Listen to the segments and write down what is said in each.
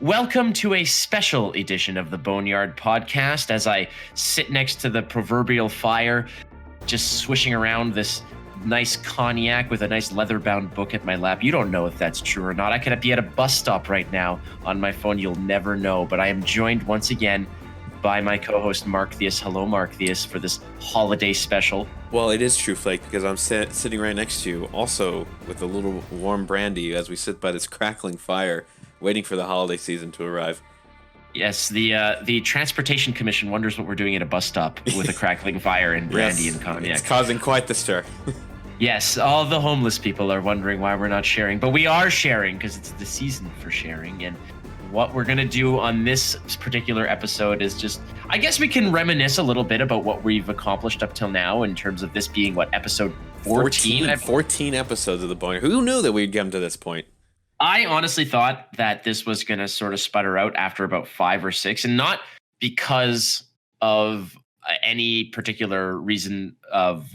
Welcome to a special edition of the Boneyard podcast as I sit next to the proverbial fire, just swishing around this nice cognac with a nice leather-bound book at my lap. You don't know if that's true or not. I could be at a bus stop right now on my phone. You'll never know. But I am joined once again by my co-host Markthius. Hello, Markthius, for this holiday special. Well, it is true, Flake, because I'm sitting right next to you, also with a little warm brandy as we sit by this crackling fire, waiting for the holiday season to arrive. Yes, the Transportation Commission wonders what we're doing at a bus stop with a crackling fire and brandy Yes, and cognac. It's causing quite the stir. Yes, all the homeless people are wondering why we're not sharing, but we are sharing because it's the season for sharing. And what we're going to do on this particular episode is just, I guess we can reminisce a little bit about what we've accomplished up till now in terms of this being, episode 14? 14 episodes of the Boneyard. Who knew that we'd come to this point? I honestly thought that this was going to sort of sputter out after about 5 or 6, and not because of any particular reason of,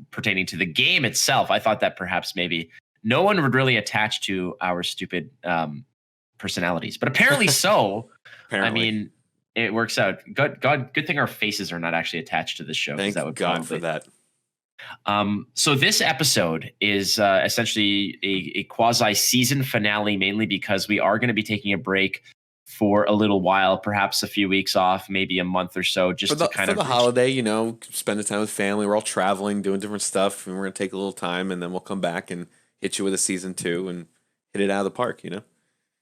pertaining to the game itself. I thought that perhaps maybe no one would really attach to our stupid personalities, but apparently so. Apparently. I mean, it works out. Good thing our faces are not actually attached to this show. Thank that would God probably, for that. So this episode is essentially a quasi-season finale, mainly because we are going to be taking a break for a little while, perhaps a few weeks off, maybe a month or so, just for the holiday, spend the time with family. We're all traveling, doing different stuff, and we're going to take a little time, and then we'll come back and hit you with a season 2 and hit it out of the park,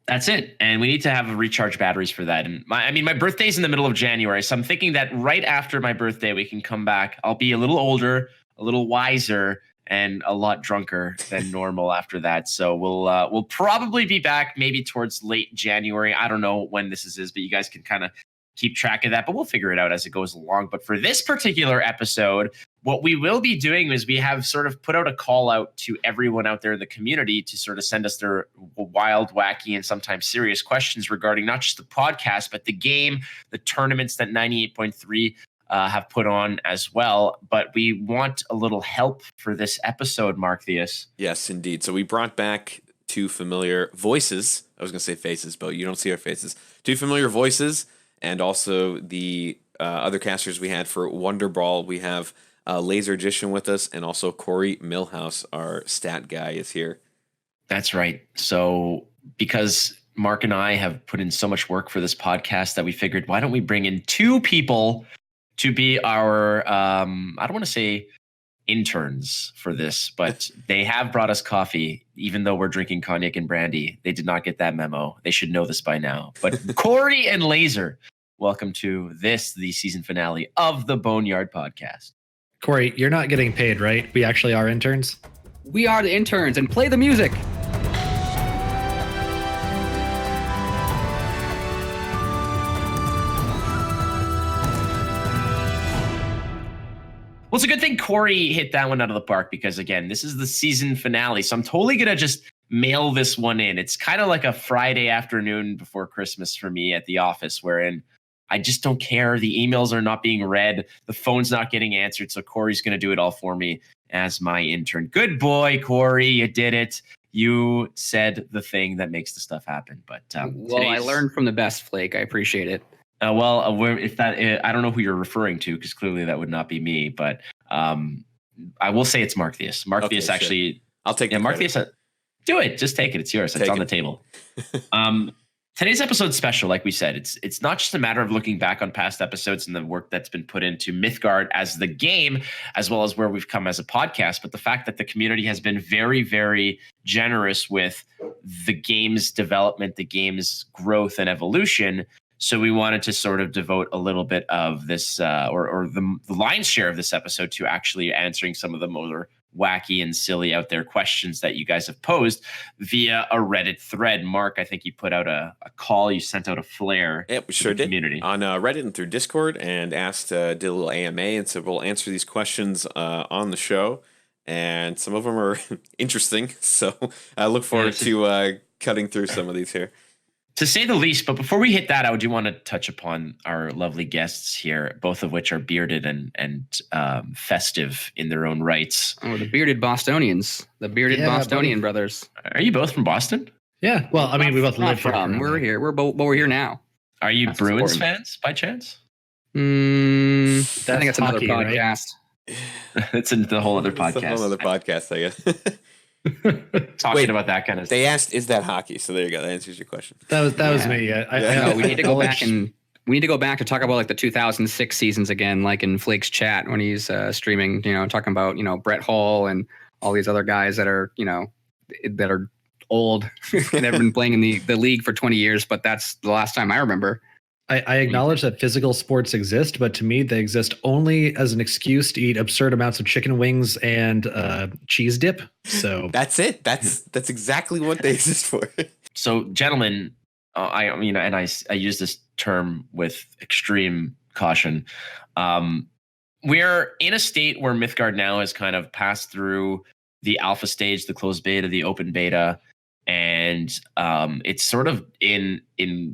That's it. And we need to have recharge batteries for that. And my birthday's in the middle of January. So I'm thinking that right after my birthday, we can come back. I'll be a little older, a little wiser, and a lot drunker than normal after that. So we'll probably be back maybe towards late January. I don't know when this is, but you guys can kind of keep track of that, but we'll figure it out as it goes along. But for this particular episode, what we will be doing is we have sort of put out a call out to everyone out there in the community to sort of send us their wild, wacky, and sometimes serious questions regarding not just the podcast, but the game, the tournaments that 98.3 have put on as well. But we want a little help for this episode, Markthius. Yes, indeed. So we brought back 2 familiar voices. I was going to say faces, but you don't see our faces. 2 familiar voices, and also the other casters we had for Wonder Brawl. We have Lazergician with us, and also Corey Milhouse, our stat guy, is here. That's right. So because Mark and I have put in so much work for this podcast that we figured, why don't we bring in 2 people to be our, I don't want to say interns for this, but they have brought us coffee, even though we're drinking cognac and brandy. They did not get that memo. They should know this by now. But Corey and Laser, welcome to the season finale of the Boneyard podcast. Corey, you're not getting paid, right? We actually are interns. We are the interns, and play the music. Well, it's a good thing Corey hit that one out of the park because, again, this is the season finale. So I'm totally going to just mail this one in. It's kind of like a Friday afternoon before Christmas for me at the office, wherein I just don't care. The emails are not being read. The phone's not getting answered. So Corey's going to do it all for me as my intern. Good boy, Corey. You did it. You said the thing that makes the stuff happen. But I learned from the best, Flake. I appreciate it. If that, I don't know who you're referring to because clearly that would not be me. But I will say it's Markthius. Markthius, actually. Sure. I'll take it. Yeah, Markthius. Do it. Just take it. It's yours. It's on the table. Today's episode's special, like we said. It's not just a matter of looking back on past episodes and the work that's been put into Mythgard as the game, as well as where we've come as a podcast, but the fact that the community has been very, very generous with the game's development, the game's growth and evolution. So we wanted to sort of devote a little bit of this, or the lion's share of this episode to actually answering some of the more wacky and silly out there questions that you guys have posed via a Reddit thread. Mark, I think you put out a call. You sent out a flare. Yeah, we sure did. Community. On Reddit and through Discord, and asked, did a little AMA, and said we'll answer these questions on the show. And some of them are interesting, so I look forward to cutting through some of these here. To say the least, but before we hit that, I do want to touch upon our lovely guests here, both of which are bearded and festive in their own rights. Oh, the bearded Bostonians, the bearded Bostonian brothers. Are you both from Boston? Yeah. Well, I mean, we both Not live here. from. We're here. We're here now. Are you That's Bruins important. fans by chance? I think that's another hockey, right? podcast. It's the whole other It's a whole podcast. other podcast, I guess. Talking Wait, about that kind of stuff. They asked, "Is that hocky?" So there you go. That answers your question. That was Yeah. me. No, we need to go back and we need to go back to talk about like the 2006 seasons again, like in Flake's chat when he's streaming, talking about, Brett Hall and all these other guys that are, that are old and have been playing in the league for 20 years. But that's the last time I remember. I acknowledge that physical sports exist, but to me, they exist only as an excuse to eat absurd amounts of chicken wings and cheese dip. So That's it. That's exactly what they exist for. So, gentlemen, I mean, and I use this term with extreme caution. We're in a state where Mythgard now has kind of passed through the alpha stage, the closed beta, the open beta, and it's sort of in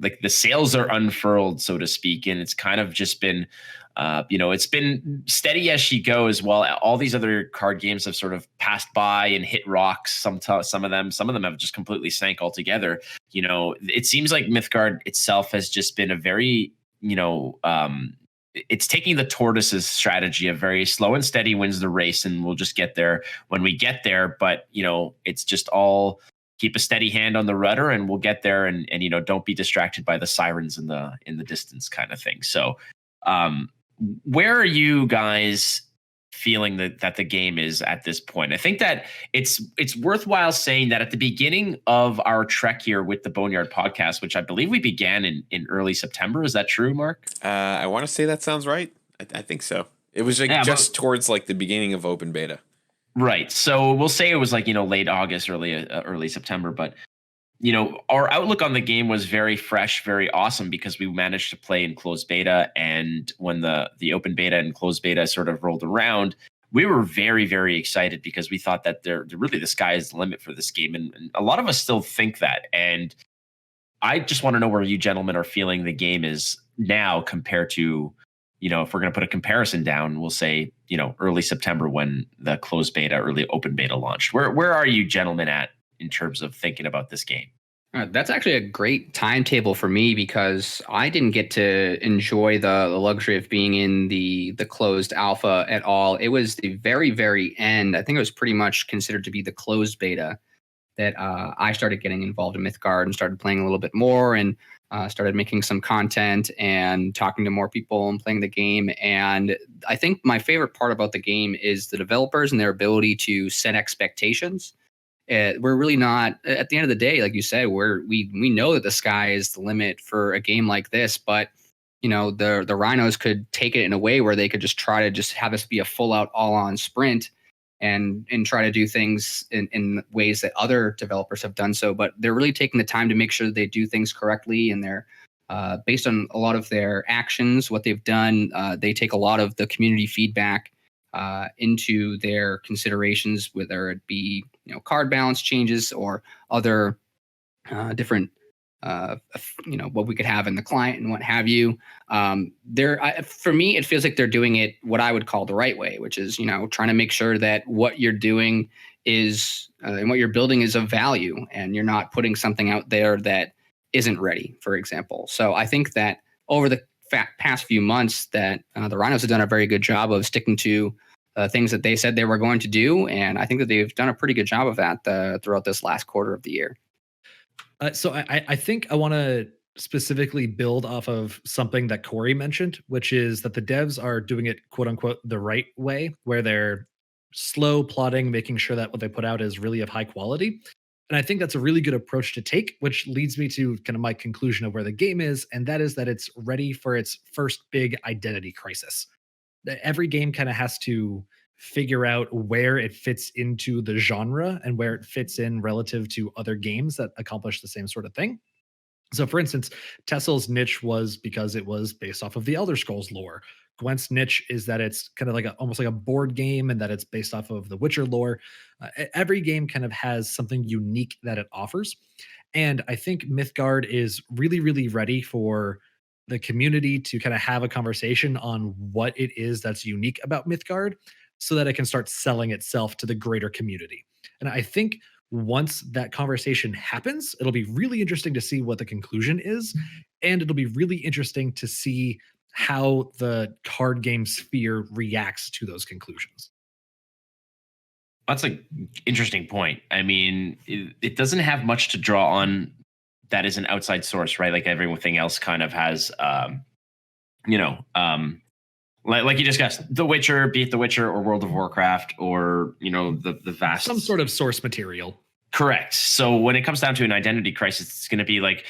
like the sails are unfurled, so to speak, and it's kind of just been it's been steady as she goes while all these other card games have sort of passed by and hit rocks. Some of them have just completely sank altogether. It seems like Mythgard itself has just been a very it's taking the tortoise's strategy of very slow and steady wins the race, and we'll just get there when we get there. But it's just all keep a steady hand on the rudder and we'll get there, and don't be distracted by the sirens in the distance kind of thing. So where are you guys feeling that the game is at this point? I think that it's worthwhile saying that at the beginning of our trek here with the Boneyard podcast, which I believe we began in early September. Is that true, Mark? I want to say that sounds right. I think so. It was just towards like the beginning of open beta. Right. So we'll say it was like, late August, early September. But, our outlook on the game was very fresh, very awesome because we managed to play in closed beta. And when the open beta and closed beta sort of rolled around, we were very, very excited because we thought that really the sky is the limit for this game. And a lot of us still think that. And I just want to know where you gentlemen are feeling the game is now compared to, if we're going to put a comparison down, we'll say, early September when the closed beta, early open beta launched. Where are you gentlemen at in terms of thinking about this game? That's actually a great timetable for me because I didn't get to enjoy the luxury of being in the closed alpha at all. It was the very, very end. I think it was pretty much considered to be the closed beta that I started getting involved in Mythgard and started playing a little bit more and started making some content and talking to more people and playing the game. And I think my favorite part about the game is the developers and their ability to set expectations. We're really not, at the end of the day, like you said, we know that the sky is the limit for a game like this, but the Rhinos could take it in a way where they could just try to just have this be a full out all on sprint and try to do things in ways that other developers have done so. But they're really taking the time to make sure that they do things correctly. And they're based on a lot of their actions, what they've done. They take a lot of the community feedback into their considerations, whether it be, card balance changes or other different what we could have in the client and what have you. For me, it feels like they're doing it what I would call the right way, which is, trying to make sure that what you're doing is and what you're building is of value, and you're not putting something out there that isn't ready, for example. So I think that over the past few months that the Rhinos have done a very good job of sticking to things that they said they were going to do. And I think that they've done a pretty good job of that throughout this last quarter of the year. So I think I want to specifically build off of something that Corey mentioned, which is that the devs are doing it, quote unquote, the right way, where they're slow plotting, making sure that what they put out is really of high quality. And I think that's a really good approach to take, which leads me to kind of my conclusion of where the game is. And that is that it's ready for its first big identity crisis. Every game kind of has to figure out where it fits into the genre and where it fits in relative to other games that accomplish the same sort of thing. So, for instance, Tessel's niche was because it was based off of the Elder Scrolls lore. Gwent's niche is that it's kind of like almost like a board game and that it's based off of the Witcher lore. Every game kind of has something unique that it offers. And I think Mythgard is really, really ready for the community to kind of have a conversation on what it is that's unique about Mythgard so that it can start selling itself to the greater community. And I think once that conversation happens, it'll be really interesting to see what the conclusion is. And it'll be really interesting to see how the card game sphere reacts to those conclusions. That's an interesting point. I mean, it doesn't have much to draw on that is an outside source, right? Like everything else kind of has, like you discussed, The Witcher, be it The Witcher or World of Warcraft, or the vast Some sort of source material. Correct. So when it comes down to an identity crisis, it's going to be like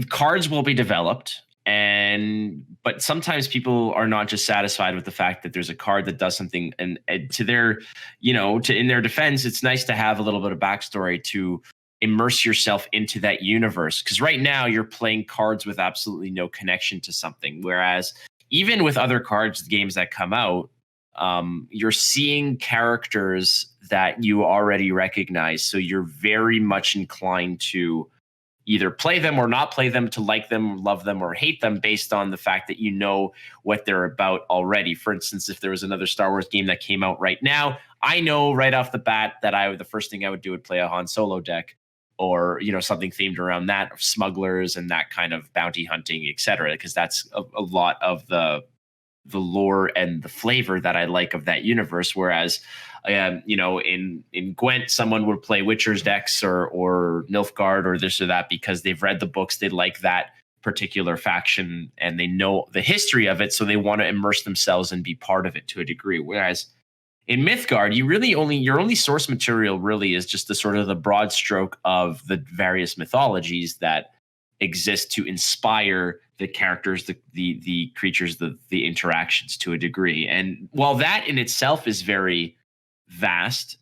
cards will be developed, but sometimes people are not just satisfied with the fact that there's a card that does something, and to their, in their defense, it's nice to have a little bit of backstory to immerse yourself into that universe. Because right now you're playing cards with absolutely no connection to something, whereas even with other cards games that come out, you're seeing characters that you already recognize. So you're very much inclined to either play them or not play them, to like them, love them, or hate them based on the fact that you know what they're about already. For instance, if there was another Star Wars game that came out right now, I know right off the bat that the first thing I would do would play a Han Solo deck, or something themed around that, of smugglers and that kind of bounty hunting, etc., because that's a lot of the lore and the flavor that I like of that universe. Whereas, in Gwent, someone would play Witcher's decks or Nilfgaard or this or that because they've read the books, they like that particular faction and they know the history of it, so they want to immerse themselves and be part of it to a degree. Whereas in Mythgard, your only source material really is just the sort of the broad stroke of the various mythologies that exist to inspire the characters, the creatures, the interactions to a degree. And while that in itself is very vast,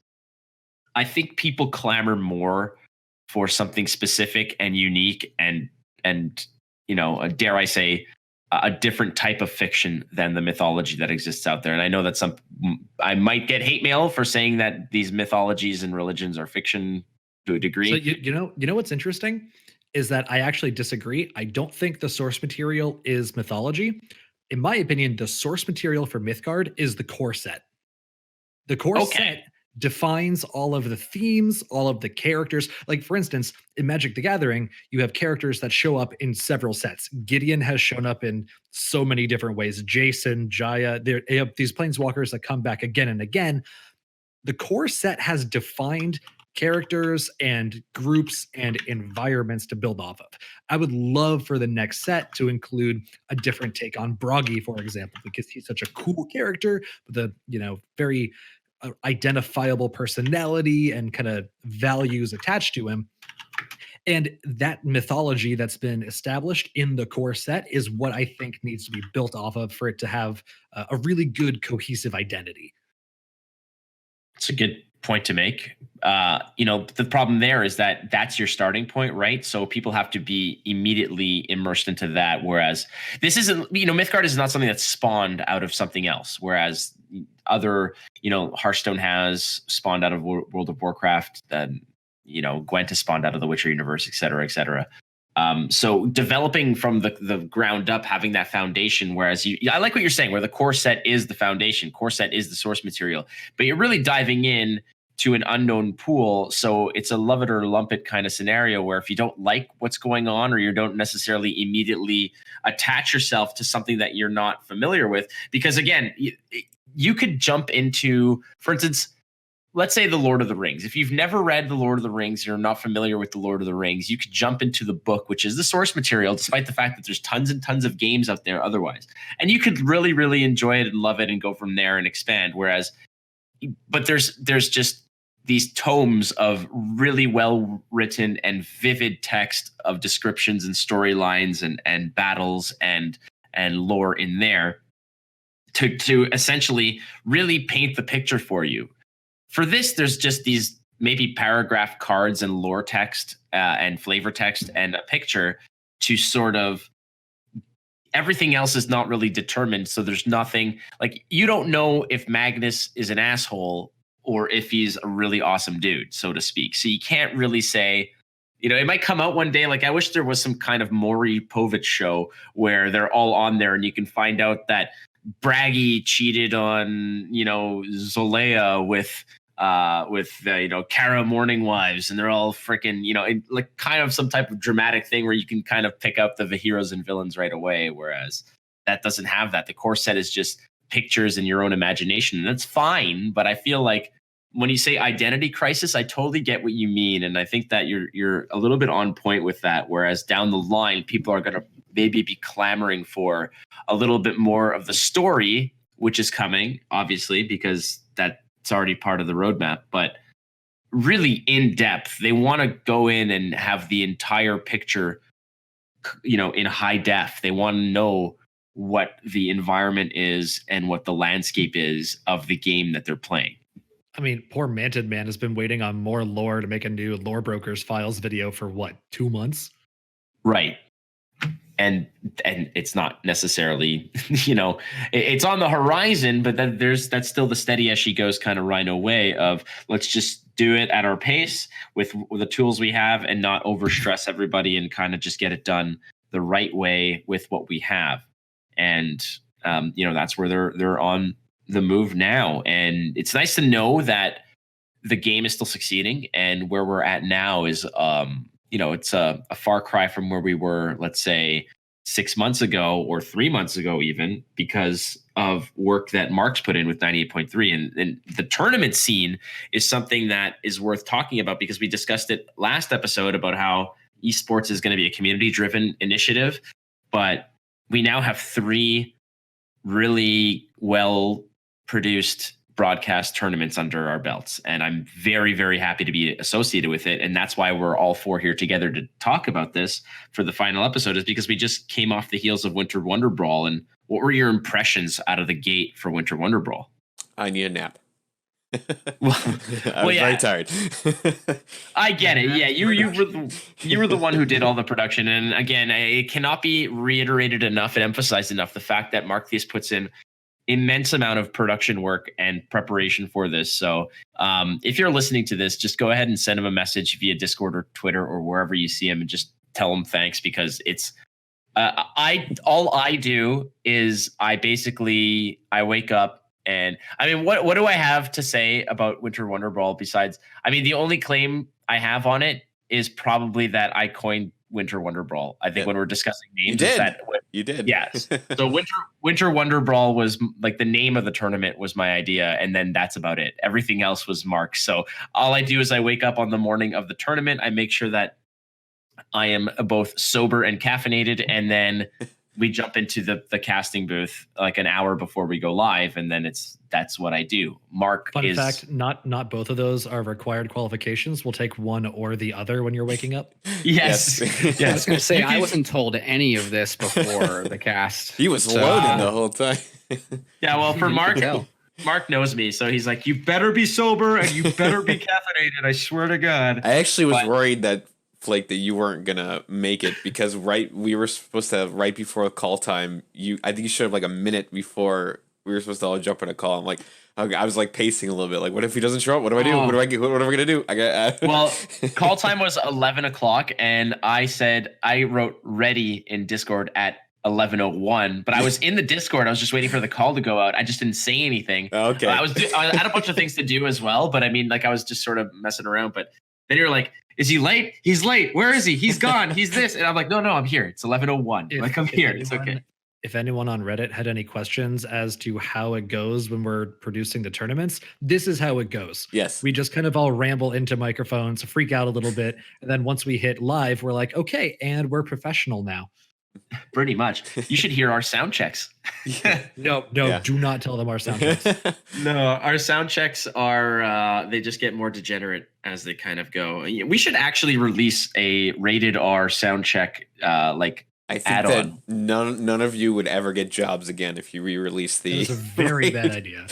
I think people clamor more for something specific and unique and dare I say, a different type of fiction than the mythology that exists out there. And I know that I might get hate mail for saying that these mythologies and religions are fiction to a degree. So you know what's interesting is that I actually disagree. I don't think the source material is mythology. In my opinion, the source material for Mythgard is the core set. The core set defines all of the themes, all of the characters. Like, for instance, in Magic the Gathering, you have characters that show up in several sets. Gideon has shown up in so many different ways. Jason, Jaya, they have these planeswalkers that come back again and again. The core set has defined characters and groups and environments to build off of. I would love for the next set to include a different take on Broggy, for example, because he's such a cool character with a very identifiable personality and kind of values attached to him. And that mythology that's been established in the core set is what I think needs to be built off of for it to have a really good cohesive identity. It's a good point to make. The problem there is that that's your starting point, right? So people have to be immediately immersed into that. Whereas this isn't, Mythgard is not something that's spawned out of something else. Whereas other, Hearthstone has spawned out of World of Warcraft, Gwent has spawned out of the Witcher universe, et cetera, et cetera. So developing from the ground up, having that foundation, whereas I like what you're saying, where the core set is the foundation, core set is the source material, but you're really diving in to an unknown pool. So it's a love it or lump it kind of scenario where if you don't like what's going on, or you don't necessarily immediately attach yourself to something that you're not familiar with, because again, you could jump into, for instance, let's say The Lord of the Rings. If you've never read The Lord of the Rings, you're not familiar with The Lord of the Rings, you could jump into the book, which is the source material, despite the fact that there's tons and tons of games out there otherwise. And you could really, really enjoy it and love it and go from there and expand. But there's just these tomes of really well written and vivid text of descriptions and storylines and battles and lore in there to essentially really paint the picture for you. For this, there's just these maybe paragraph cards and lore text and flavor text and a picture to sort of, everything else is not really determined. So there's nothing, like, you don't know if Magnus is an asshole or if he's a really awesome dude, so to speak. So you can't really say, it might come out one day. Like, I wish there was some kind of Maury Povich show where they're all on there and you can find out that Braggy cheated on, Zolea with with Kara Morning Wives, and they're all freaking like kind of some type of dramatic thing where you can kind of pick up the heroes and villains right away. Whereas that doesn't have that. The core set is just pictures in your own imagination, and that's fine. But I feel like when you say identity crisis, I totally get what you mean, and I think that you're a little bit on point with that. Whereas down the line, people are going to maybe be clamoring for a little bit more of the story, which is coming, obviously, because that's already part of the roadmap. But really in depth, they want to go in and have the entire picture, in high def. They want to know what the environment is and what the landscape is of the game that they're playing. I mean, poor Manted Man has been waiting on more lore to make a new Lore Brokers Files video for what, 2 months? Right. And it's not necessarily, it's on the horizon, but that's still the steady as she goes kind of Rhino way of let's just do it at our pace with the tools we have and not overstress everybody and kind of just get it done the right way with what we have. And, that's where they're on the move now. And it's nice to know that the game is still succeeding, and where we're at now is, it's a far cry from where we were, let's say 6 months ago or 3 months ago, even because of work that Mark's put in with 98.3. And the tournament scene is something that is worth talking about, because we discussed it last episode about how esports is going to be a community driven initiative, but we now have 3 really well produced broadcast tournaments under our belts, and I'm very, very happy to be associated with it. And that's why we're all 4 here together to talk about this for the final episode, is because we just came off the heels of Winter Wonder Brawl. And what were your impressions out of the gate for Winter Wonder Brawl? I need a nap. Well, I was very tired. I get it. Yeah, you were the one who did all the production, and again, it cannot be reiterated enough and emphasized enough the fact that Markthius puts in immense amount of production work and preparation for this. So if you're listening to this, just go ahead and send him a message via Discord or Twitter or wherever you see him, and just tell him thanks, because it's all I do is I wake up. And I mean, what do I have to say about Winter Wonder Brawl besides, the only claim I have on it is probably that I coined Winter Wonder Brawl. I think when we're discussing names, you did. Yes. So Winter Wonder Brawl was like the name of the tournament was my idea, and then that's about it. Everything else was Mark. So all I do is I wake up on the morning of the tournament. I make sure that I am both sober and caffeinated, and then we jump into the casting booth like an hour before we go live, and then that's what I do. Fun fact, not both of those are required qualifications. We'll take one or the other when you're waking up. Yes. Yeah, I was going to say, I wasn't told any of this before the cast. He was loading the whole time. Yeah, well, for Mark knows me, so he's like, you better be sober and you better be caffeinated. I swear to God. I actually was worried that Flake that you weren't gonna make it, because we were supposed to have right before call time. I think you showed up like a minute before we were supposed to all jump in a call. I'm like, okay, I was like pacing a little bit, like, what if he doesn't show up? What do I do? What am I gonna do? Well, call time was 11 o'clock, and I wrote ready in Discord at 11:01, but I was in the Discord. I was just waiting for the call to go out. I just didn't say anything. Okay. I had a bunch of things to do as well, but I was just sort of messing around. But then you're like, is he late? He's late. Where is he? He's gone. He's this. And I'm like, no, I'm here. It's 11:01. I'm here. It's okay. If anyone on Reddit had any questions as to how it goes when we're producing the tournaments, this is how it goes. Yes. We just kind of all ramble into microphones, freak out a little bit. And then once we hit live, we're like, okay, and we're professional now. Pretty much. You should hear our sound checks. No, do not tell them our sound checks. No, our sound checks are, they just get more degenerate as they kind of go. We should actually release a rated R sound check, I think that none of you would ever get jobs again if you re-release the. It's a very bad idea.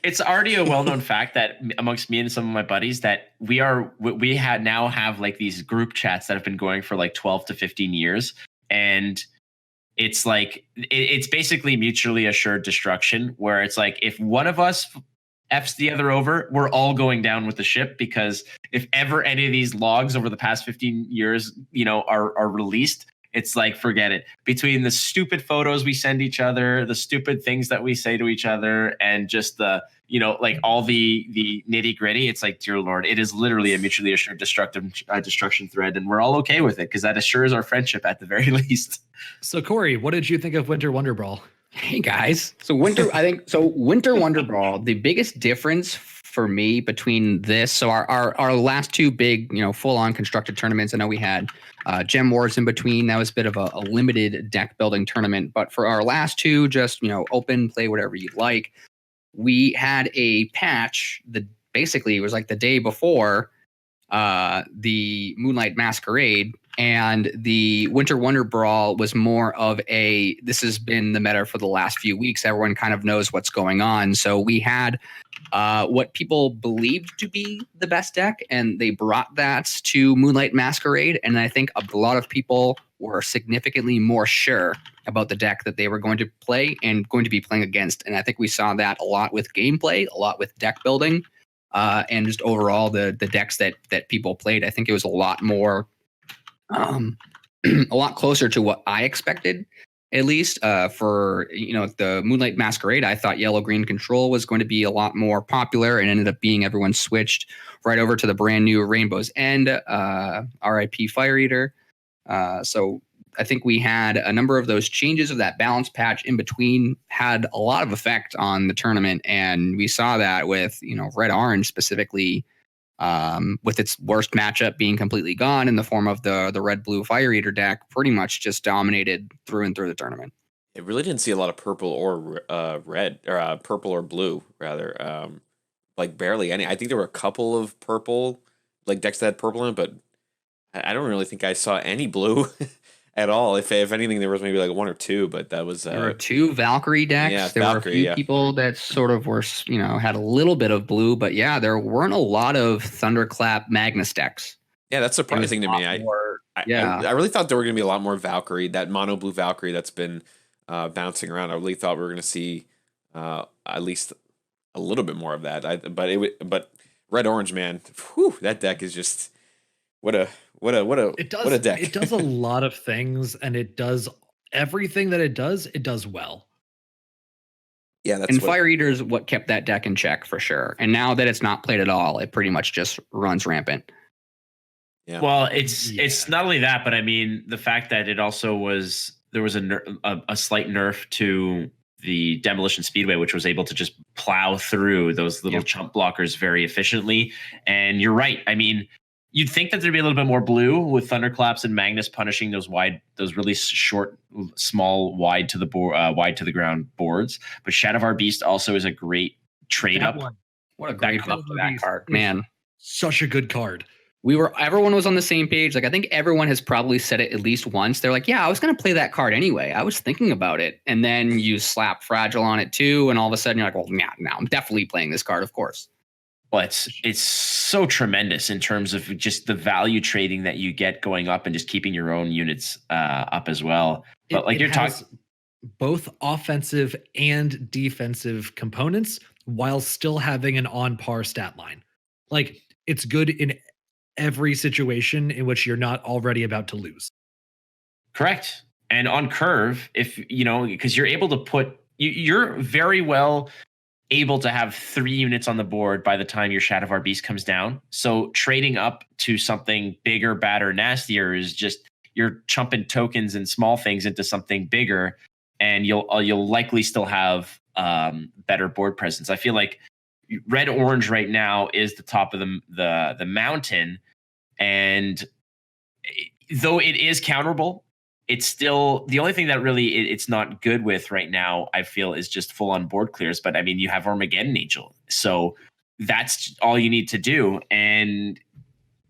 It's already a well-known fact that amongst me and some of my buddies that we now have like these group chats that have been going for like 12 to 15 years, and it's like it's basically mutually assured destruction, where it's like if one of us F's the other over, we're all going down with the ship, because if ever any of these logs over the past 15 years, are released, it's like, forget it. Between the stupid photos we send each other, the stupid things that we say to each other, and just the, like all the nitty gritty, it's like, dear Lord, it is literally a mutually assured destruction thread. And we're all okay with it because that assures our friendship at the very least. So Corey, what did you think of Winter Wonder Brawl? Hey guys. So Winter Wonder Brawl, the biggest difference for me between this, so our last two big, full on constructed tournaments, I know we had Gem Wars in between. That was a bit of a limited deck building tournament, but for our last two, just, open, play whatever you like. We had a patch that basically was like the day before the Moonlight Masquerade, and the Winter Wonder Brawl was more of this has been the meta for the last few weeks. Everyone kind of knows what's going on. So we had what people believed to be the best deck, and they brought that to Moonlight Masquerade. And I think a lot of people were significantly more sure about the deck that they were going to play and going to be playing against. And I think we saw that a lot with gameplay, a lot with deck building, and just overall the decks that people played. I think it was a lot more, a lot closer to what I expected. At least for the Moonlight Masquerade, I thought yellow-green control was going to be a lot more popular, and ended up being everyone switched right over to the brand new Rainbow's End, RIP Fire Eater. So I think we had a number of those changes of that balance patch in between had a lot of effect on the tournament, and we saw that with red-orange specifically, with its worst matchup being completely gone in the form of the red-blue Fire Eater deck, pretty much just dominated through and through the tournament. It really didn't see a lot of purple or red, or purple or blue, rather. Like barely any. I think there were a couple of purple, like decks that had purple in it, but I don't really think I saw any blue at all. If anything, there was maybe like one or two, but that was... there were two Valkyrie decks. Yeah, there Valkyrie, were a few people that sort of were, had a little bit of blue, but yeah, there weren't a lot of Thunderclap Magnus decks. Yeah, that's surprising to me. I really thought there were going to be a lot more Valkyrie, that mono blue Valkyrie that's been bouncing around. I really thought we were going to see at least a little bit more of that. But red orange, man, whew, that deck is just what a deck. It does a lot of things, and it does everything that it does well. Yeah, and Fire Eater is what kept that deck in check for sure. And now that it's not played at all, it pretty much just runs rampant. Yeah. Well, it's not only that, but I mean the fact that it also there was a slight nerf to the Demolition Speedway, which was able to just plow through those little chump blockers very efficiently. And you're right. I mean, you'd think that there'd be a little bit more blue with Thunderclaps and Magnus punishing those really short, small, wide to the ground boards. But Shadowvar Beast also is a great trade up. What a great up for that card, man! Such a good card. Everyone was on the same page. Like, I think everyone has probably said it at least once. They're like, yeah, I was going to play that card anyway. I was thinking about it. And then you slap Fragile on it too. And all of a sudden you're like, well, now I'm definitely playing this card, of course. Well, it's so tremendous in terms of just the value trading that you get going up and just keeping your own units up as well. But you're talking both offensive and defensive components while still having an on par stat line. Like, it's good in every situation in which you're not already about to lose. Correct. And on curve, if because you're able to you're very well able to have 3 units on the board by the time your Shadowvar Beast comes down. So trading up to something bigger, badder, nastier is just you're chumping tokens and small things into something bigger, and you'll likely still have better board presence. I feel like red orange right now is the top of the mountain, and though it is counterable, it's still the only thing that really it's not good with right now, I feel, is just full on board clears. But I mean, you have Armageddon Angel, so that's all you need to do. And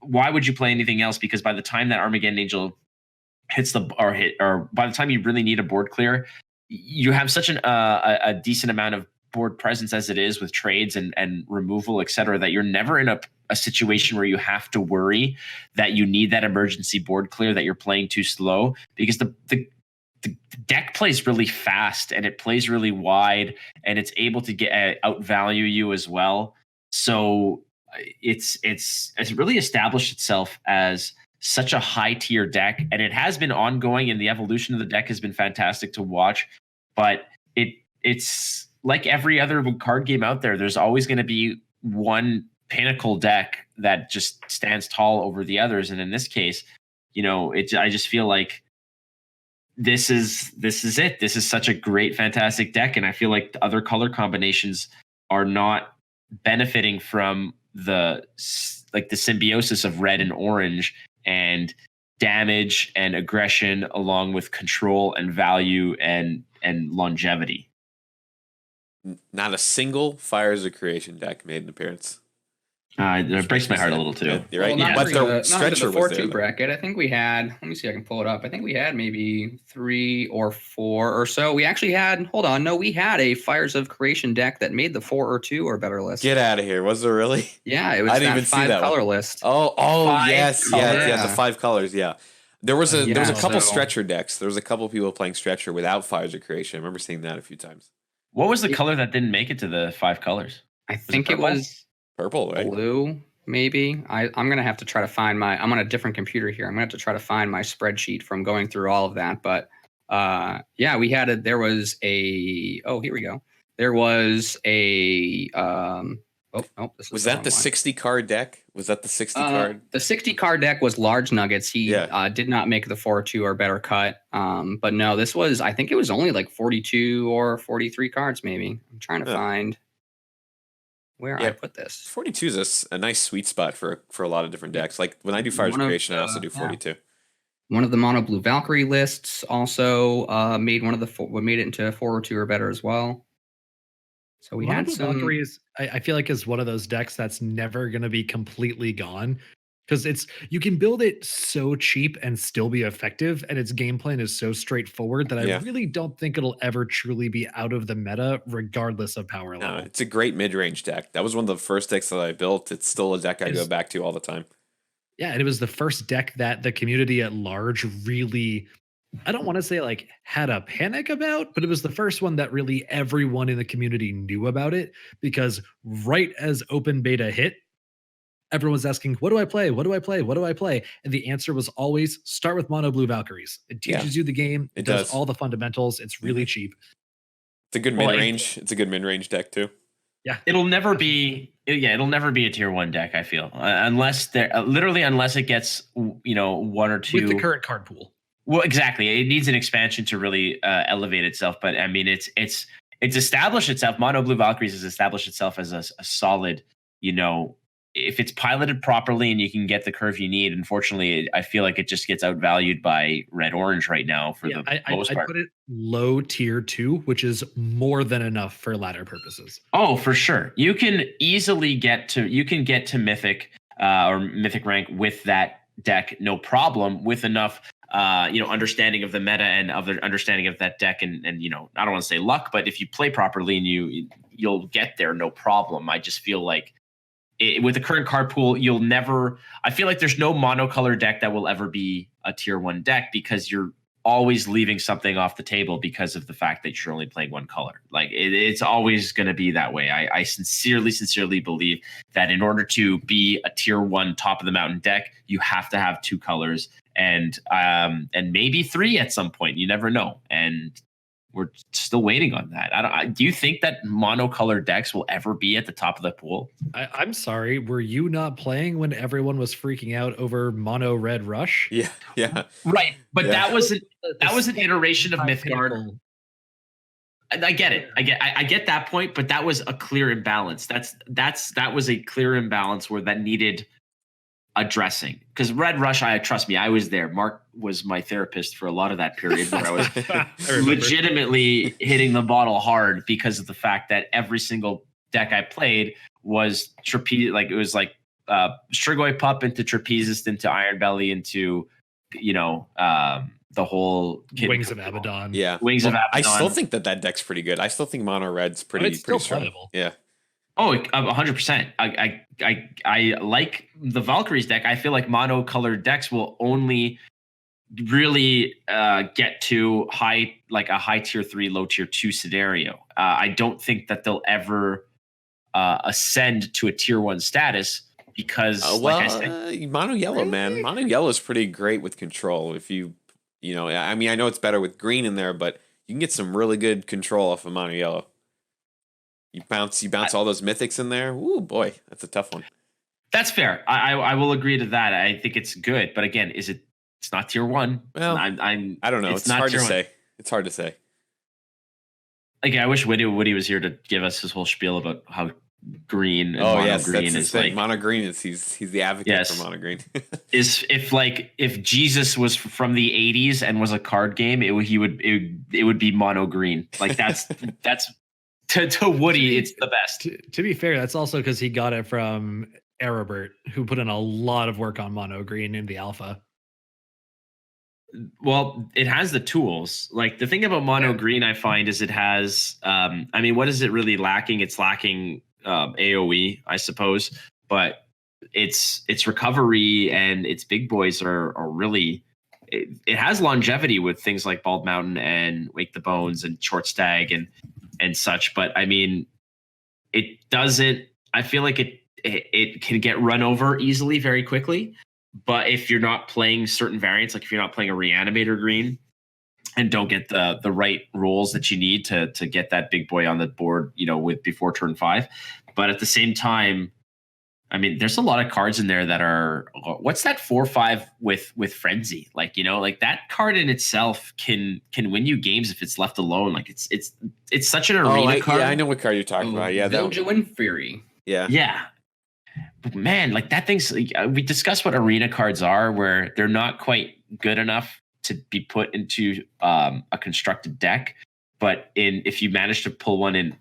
why would you play anything else? Because by the time that Armageddon Angel hits or by the time you really need a board clear, you have such a decent amount of board presence as it is with trades and removal, et cetera, that you're never in a situation where you have to worry that you need that emergency board clear, that you're playing too slow, because the deck plays really fast and it plays really wide, and it's able to get outvalue you as well. So it's really established itself as such a high tier deck, and it has been ongoing, and the evolution of the deck has been fantastic to watch. But it's like every other card game out there. There's always going to be one pinnacle deck that just stands tall over the others, and in this case, I just feel like this is it. This is such a great, fantastic deck, and I feel like the other color combinations are not benefiting from the symbiosis of red and orange and damage and aggression, along with control and value and longevity. Not a single Fires of Creation deck made an appearance. It breaks my heart a little too. Yeah, you're right. Well, But the not stretcher the was there. 4-2 bracket. I think we had. Let me see. I can pull it up. I think we had maybe 3 or 4 or so. We actually had. Hold on. No, we had a Fires of Creation deck that made the 4 or 2 or better list. Get out of here! Was there really? Yeah, it was I didn't that even see 5 that color one. list. Oh, yes, colors. yeah, the 5 colors. Yeah, there was a couple so- stretcher decks. There was a couple people playing stretcher without Fires of Creation. I remember seeing that a few times. What was the color that didn't make it to the 5 colors? I think it purple? was Purple, right? blue. Maybe I'm gonna have to try to find I'm on a different computer here. I'm gonna have to try to find my spreadsheet from going through all of that. But yeah, we had there was a here we go. There was a this Was the that wrong the one. 60 card deck? Was that the 60 card? The 60 card deck was Large Nuggets. He did not make the 4-2 or better cut. But no, this was I think it was only like 42 or 43 cards maybe. I'm trying to find where I put this. 42 is a nice sweet spot for a lot of different decks. Like when I do Fires of Creation, I also do 42. One of the mono blue Valkyrie lists also made made it into 4 or 2 or better as well. So we had some. Valkyrie I feel like is one of those decks that's never going to be completely gone, because you can build it so cheap and still be effective, and its game plan is so straightforward that I really don't think it'll ever truly be out of the meta, regardless of power level. No, it's a great mid-range deck. That was one of the first decks that I built. It's still a deck I go back to all the time. Yeah, and it was the first deck that the community at large really, I don't want to say like had a panic about, but it was the first one that really everyone in the community knew about it, because right as open beta hit, everyone was asking, what do I play? What do I play? What do I play? And the answer was always start with mono blue Valkyries. It teaches you the game. It does all the fundamentals. It's really cheap. It's a good mid-range. It's a good mid-range deck too. Yeah. It'll never be a tier 1 deck, I feel. Unless it gets, 1 or 2 with the current card pool. Well, exactly. It needs an expansion to really elevate itself, but I mean it's established itself. Mono Blue Valkyries has established itself as a solid, if it's piloted properly and you can get the curve you need. Unfortunately, I feel like it just gets outvalued by red orange right now for the most part. I put it low tier 2, which is more than enough for ladder purposes. Oh, for sure. You can easily get to mythic or mythic rank with that deck, no problem, with enough understanding of the meta and of the understanding of that deck, and I don't want to say luck, but if you play properly and you'll get there, no problem. I just feel like with the current card pool, I feel like there's no monocolor deck that will ever be a tier 1 deck, because you're always leaving something off the table because of the fact that you're only playing one color. Like it's always going to be that way. I sincerely believe that in order to be a tier 1 top of the mountain deck, you have to have 2 colors and maybe 3 at some point. You never know. And we're still waiting on that. Do you think that monocolor decks will ever be at the top of the pool? I'm sorry. Were you not playing when everyone was freaking out over mono red rush? Yeah. Right. But that was an iteration of Mythgard. I get it. I get that point, but that was a clear imbalance. That was a clear imbalance where that needed addressing, because Red Rush, trust me, I was there. Mark was my therapist for a lot of that period where I was legitimately hitting the bottle hard because of the fact that every single deck I played was trapeze, like it was like Strigoi Pup into Trapezist into Iron Belly into the whole Wings of Abaddon. Yeah, Wings of Abaddon. I still think that deck's pretty good. I still think mono red's pretty still strong. playable. Yeah. Oh, 100%. I like the Valkyries deck. I feel like monocolored decks will only really get to a high tier 3, low tier 2 scenario. I don't think that they'll ever ascend to a tier 1 status, because, like I said, mono yellow, man. Mono yellow is pretty great with control. If you know, I mean, I know it's better with green in there, but you can get some really good control off of mono yellow. You bounce all those mythics in there. Ooh, boy, that's a tough one. That's fair. I will agree to that. I think it's good, but again, it's not tier 1. Well, I don't know. It's hard to say. It's hard to say. Again, I wish Woody was here to give us his whole spiel about how green and mono green is his thing. Mono green is he's the advocate for mono green. Is if Jesus was from the 80s and was a card game, it would be mono green. Like that's to Woody, it's the best. To be fair, that's also because he got it from Aribert, who put in a lot of work on mono green in the alpha. Well, it has the tools. Like the thing about mono green, I find, is it has. I mean, what is it really lacking? It's lacking AOE, I suppose, but its recovery and its big boys are really. It has longevity with things like Bald Mountain and Wake the Bones and Short Stag and such. But I mean, it doesn't. I feel like it can get run over easily, very quickly. But if you're not playing certain variants, like if you're not playing a Reanimator green and don't get the right rolls that you need to get that big boy on the board, with before turn 5. But at the same time, I mean, there's a lot of cards in there that are, what's that 4/5 with Frenzy? Like, like that card in itself can win you games if it's left alone. Like it's such an arena card. Yeah, I know what card you're talking about. Yeah, Villain Fury. Yeah. Yeah. But man, like that thing's we discussed what arena cards are, where they're not quite good enough to be put into a constructed deck. But if you manage to pull one in,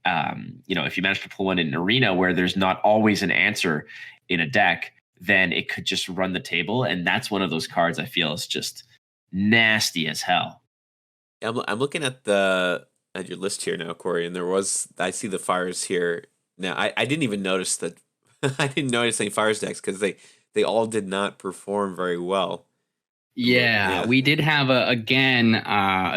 if you manage to pull one in an arena where there's not always an answer in a deck, then it could just run the table. And that's one of those cards I feel is just nasty as hell. I'm looking at your list here now, Corey, and I see the fires here. Now I didn't even notice that. I didn't notice any fires decks because they all did not perform very well. Yeah, we did have a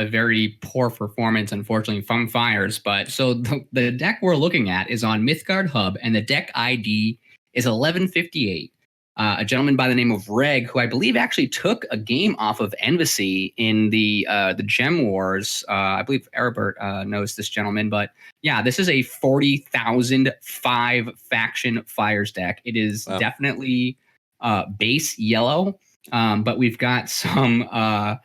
very poor performance, unfortunately, from fires. But so the deck we're looking at is on Mythgard Hub, and the deck ID is 1158. A gentleman by the name of Reg, who I believe actually took a game off of Envasy in the Gem Wars. I believe Aribert knows this gentleman, but yeah, this is a 40,000 5-faction fires deck. It is definitely base yellow, but we've got some, a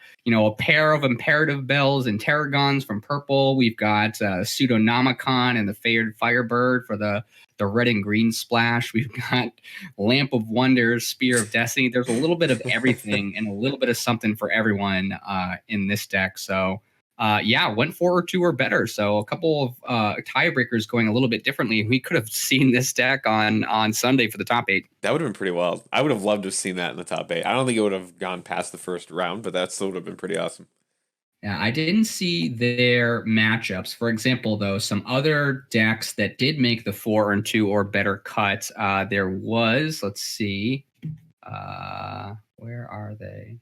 pair of Imperative Bells and Tarragons from purple. We've got Pseudonomicon and the Fared Firebird for the red and green splash. We've got Lamp of Wonders, Spear of Destiny. There's a little bit of everything and a little bit of something for everyone in this deck. So went 4 or 2 or better. So a couple of tiebreakers going a little bit differently. We could have seen this deck on Sunday for the top 8. That would have been pretty wild. I would have loved to have seen that in the top 8. I don't think it would have gone past the first round, but that still would have been pretty awesome. Yeah, I didn't see their matchups. For example, though, some other decks that did make the 4 and 2 or better cut. There was, let's see, where are they?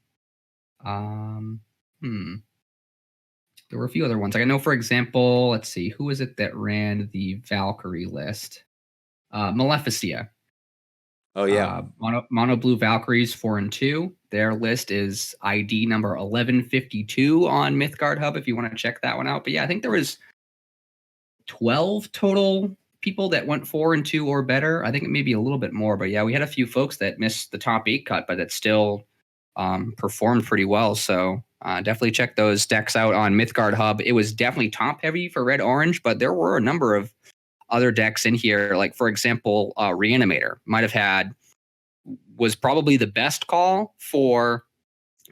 There were a few other ones. Like I know, for example, let's see, who is it that ran the Valkyrie list? Maleficia. Oh yeah, mono blue Valkyries 4 and 2. Their list is ID number 1152 on Mythgard Hub if you want to check that one out. But yeah, I think there was 12 total people that went 4 and 2 or better. I think it may be a little bit more, but yeah, we had a few folks that missed the top 8 cut, but that still performed pretty well. So definitely check those decks out on Mythgard Hub. It was definitely top heavy for red orange, but there were a number of other decks in here. Like for example, Reanimator was probably the best call for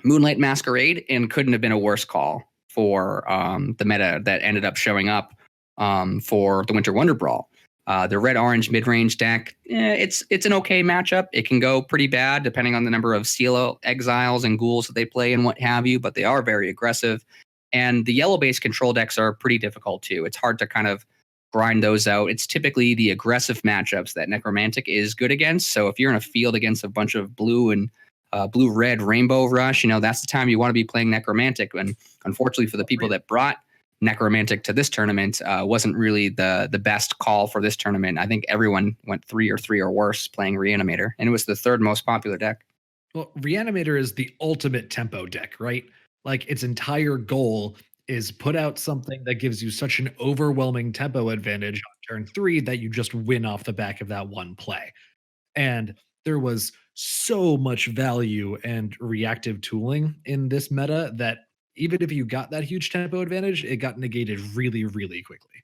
Moonlight Masquerade and couldn't have been a worse call for the meta that ended up showing up for the Winter Wonder Brawl. The red-orange mid-range deck, it's an okay matchup. It can go pretty bad depending on the number of Seal Exiles and Ghouls that they play and what have you, but they are very aggressive. And the yellow-based control decks are pretty difficult too. It's hard to kind of grind those out. It's typically the aggressive matchups that Necromantic is good against. So if you're in a field against a bunch of blue and blue-red Rainbow Rush, that's the time you want to be playing Necromantic. And unfortunately for the people that brought necromantic to this tournament wasn't really the best call for this tournament. I think everyone went 3 or worse playing Reanimator, and it was the third most popular deck. Well, Reanimator is the ultimate tempo deck, right? Like its entire goal is put out something that gives you such an overwhelming tempo advantage on turn 3 that you just win off the back of that one play. And there was so much value and reactive tooling in this meta that even if you got that huge tempo advantage, it got negated really, really quickly.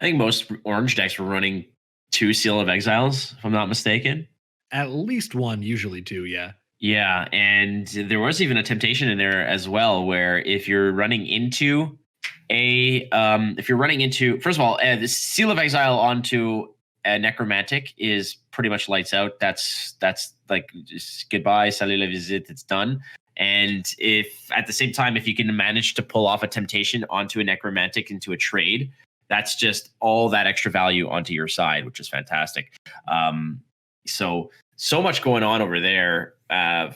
I think most orange decks were running 2 Seal of Exiles, if I'm not mistaken. At least 1, usually 2, yeah. Yeah, and there was even a temptation in there as well, where if you're running into first of all, the Seal of Exile onto a necromantic is pretty much lights out. That's like just goodbye, salut la visite, it's done. And if at the same time, if you can manage to pull off a temptation onto a necromantic into a trade, that's just all that extra value onto your side, which is fantastic. So much going on over there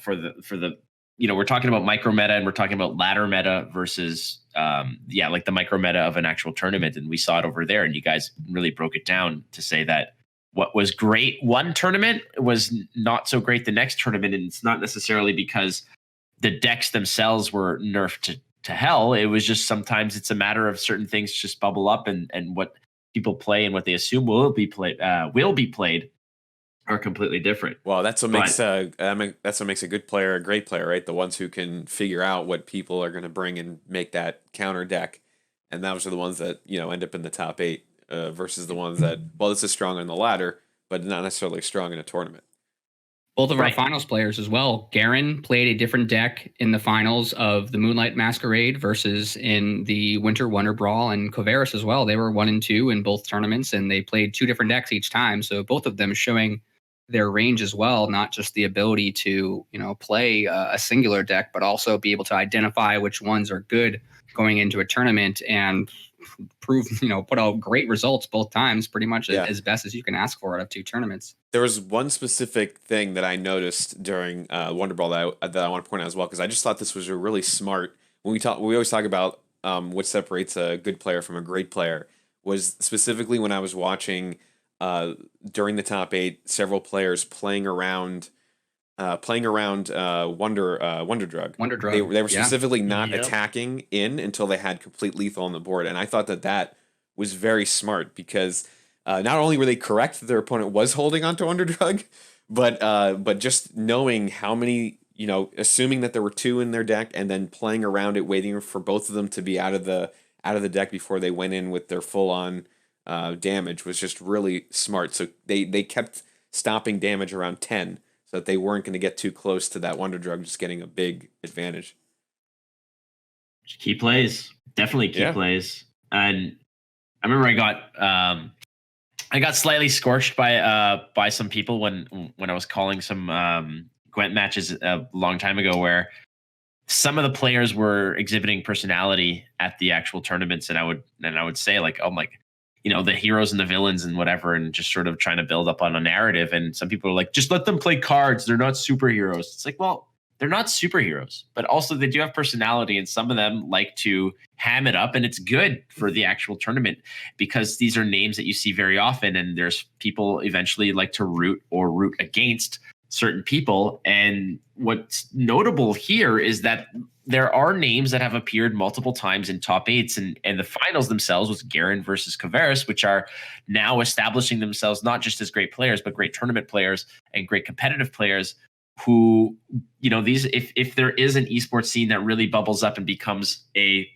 for the we're talking about micro meta and we're talking about ladder meta versus like the micro meta of an actual tournament, and we saw it over there, and you guys really broke it down to say that what was great one tournament was not so great the next tournament, and it's not necessarily because the decks themselves were nerfed to hell. It was just sometimes it's a matter of certain things just bubble up, and what people play and what they assume will be played are completely different. Well, that's what makes a good player a great player, right? The ones who can figure out what people are going to bring and make that counter deck, and those are the ones that end up in the top 8 versus the ones that this is strong on the ladder, but not necessarily strong in a tournament. Both of our finals players as well. Garen played a different deck in the finals of the Moonlight Masquerade versus in the Winter Wonder Brawl, and Kovaris as well. They were 1 and 2 in both tournaments, and they played 2 different decks each time. So both of them showing their range as well, not just the ability to play a singular deck, but also be able to identify which ones are good going into a tournament and prove put out great results both times, pretty much as best as you can ask for out of 2 tournaments. There was one specific thing that I noticed during Wonder Brawl that I want to point out as well, because I just thought this was a really smart. We always talk about what separates a good player from a great player. Was specifically when I was watching during the top 8, several players playing around Wonder Drug. Wonder Drug. They were specifically not attacking in until they had complete lethal on the board, and I thought that was very smart, because not only were they correct that their opponent was holding onto Wonder Drug, but just knowing how many, assuming that there were 2 in their deck and then playing around it, waiting for both of them to be out of the deck before they went in with their full on damage was just really smart. So they kept stopping damage around 10, so that they weren't going to get too close to that Wonder Drug just getting a big advantage. Key plays, definitely key plays. And I remember I got slightly scorched by some people when I was calling some Gwent matches a long time ago, where some of the players were exhibiting personality at the actual tournaments, and I would say like, oh my, the heroes and the villains and whatever, and just sort of trying to build up on a narrative. And some people are like, just let them play cards. They're not superheroes. It's like, well, they're not superheroes, but also they do have personality, and some of them like to ham it up, and it's good for the actual tournament because these are names that you see very often, and there's people eventually like to root against certain people. And what's notable here is that there are names that have appeared multiple times in top 8s, and the finals themselves was Garen versus Kovaris, which are now establishing themselves not just as great players, but great tournament players and great competitive players who, these, if there is an esports scene that really bubbles up and becomes a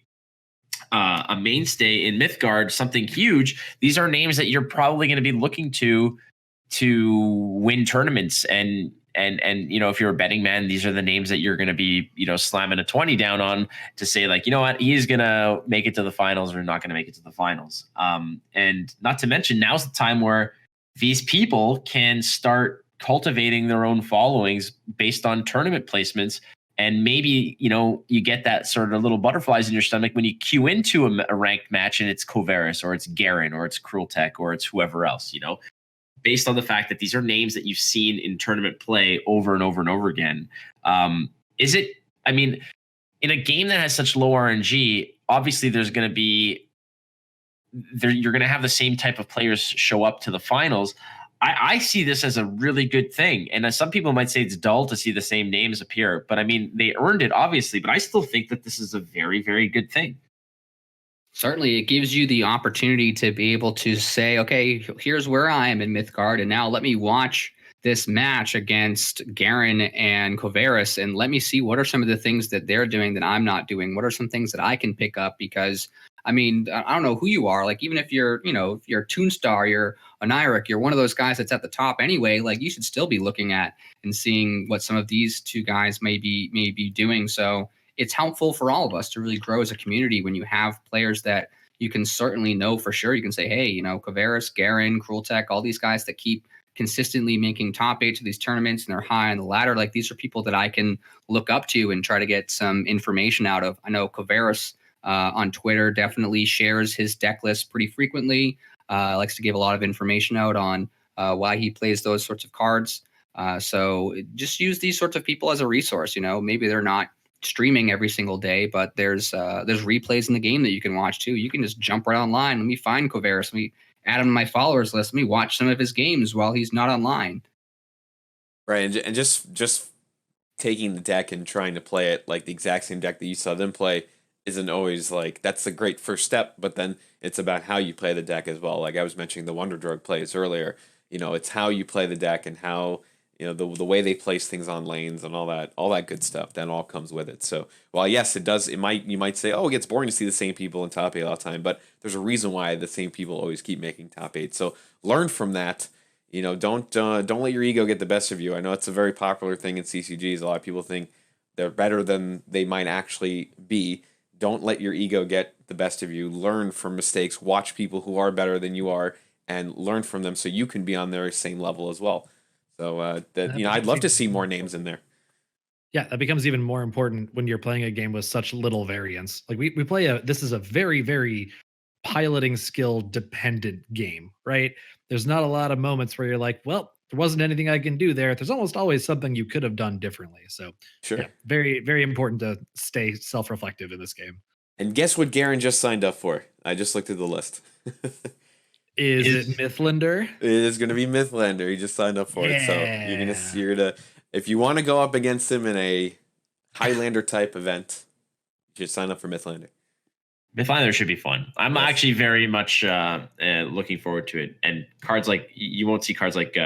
mainstay in Mythgard, something huge, these are names that you're probably going to be looking to win tournaments. And if you're a betting man, these are the names that you're going to be, slamming a 20 down on to say like, you know what, he's going to make it to the finals or not going to make it to the finals. And not to mention, now's the time where these people can start cultivating their own followings based on tournament placements. And maybe, you get that sort of little butterflies in your stomach when you queue into a ranked match and it's Kovaris or it's Garen or it's Cruel Tech or it's whoever else, based on the fact that these are names that you've seen in tournament play over and over and over again. In a game that has such low RNG, obviously there's going to be you're going to have the same type of players show up to the finals. I see this as a really good thing. And some people might say it's dull to see the same names appear, but I mean, they earned it, obviously. But I still think that this is a very, very good thing. Certainly, it gives you the opportunity to be able to say, okay, here's where I am in Mythgard, and now let me watch this match against Garen and Kovaris, and let me see what are some of the things that they're doing that I'm not doing. What are some things that I can pick up? Because I mean, I don't know who you are. Like, even if you're, if you're a Toonstar, you're a Nyrek, you're one of those guys that's at the top anyway. Like, you should still be looking at and seeing what some of these two guys may be doing. So it's helpful for all of us to really grow as a community when you have players that you can certainly know for sure. You can say, hey, Kovaris, Garen, Krultek, all these guys that keep consistently making top 8 to these tournaments and they're high on the ladder. Like, these are people that I can look up to and try to get some information out of. I know Kovaris on Twitter definitely shares his deck list pretty frequently. Likes to give a lot of information out on why he plays those sorts of cards. So just use these sorts of people as a resource. Maybe they're not streaming every single day, but there's replays in the game that you can watch too. You can just jump right online. Let me find Kovaris. Let me add him to my followers list. Let me watch some of his games while he's not online. Right, and just taking the deck and trying to play it like the exact same deck that you saw them play isn't always like, that's a great first step, but then it's about how you play the deck as well. Like I was mentioning the Wonder Drug plays earlier, it's how you play the deck and how, the way they place things on lanes and all that good stuff, that all comes with it. So while yes, you might say, oh, it gets boring to see the same people in top 8 all the time, but there's a reason why the same people always keep making top 8. So learn from that. Don't let your ego get the best of you. I know it's a very popular thing in CCGs. A lot of people think they're better than they might actually be. Don't let your ego get the best of you. Learn from mistakes. Watch people who are better than you are and learn from them so you can be on their same level as well. So I'd love to see more names in there. Yeah, that becomes even more important when you're playing a game with such little variance. Like we play this is a very, very piloting skill dependent game, right? There's not a lot of moments where you're like, well, there wasn't anything I can do there. There's almost always something you could have done differently. So sure. Yeah, very, very important to stay self-reflective in this game. And guess what Garen just signed up for? I just looked at the list. Is it Mythlander? It is going to be Mythlander. He just signed up for it. So you're gonna if you want to go up against him in a Highlander type event, you should sign up for Mythlander. Mythlander should be fun. I'm actually very much looking forward to it. And cards like, you won't see cards like,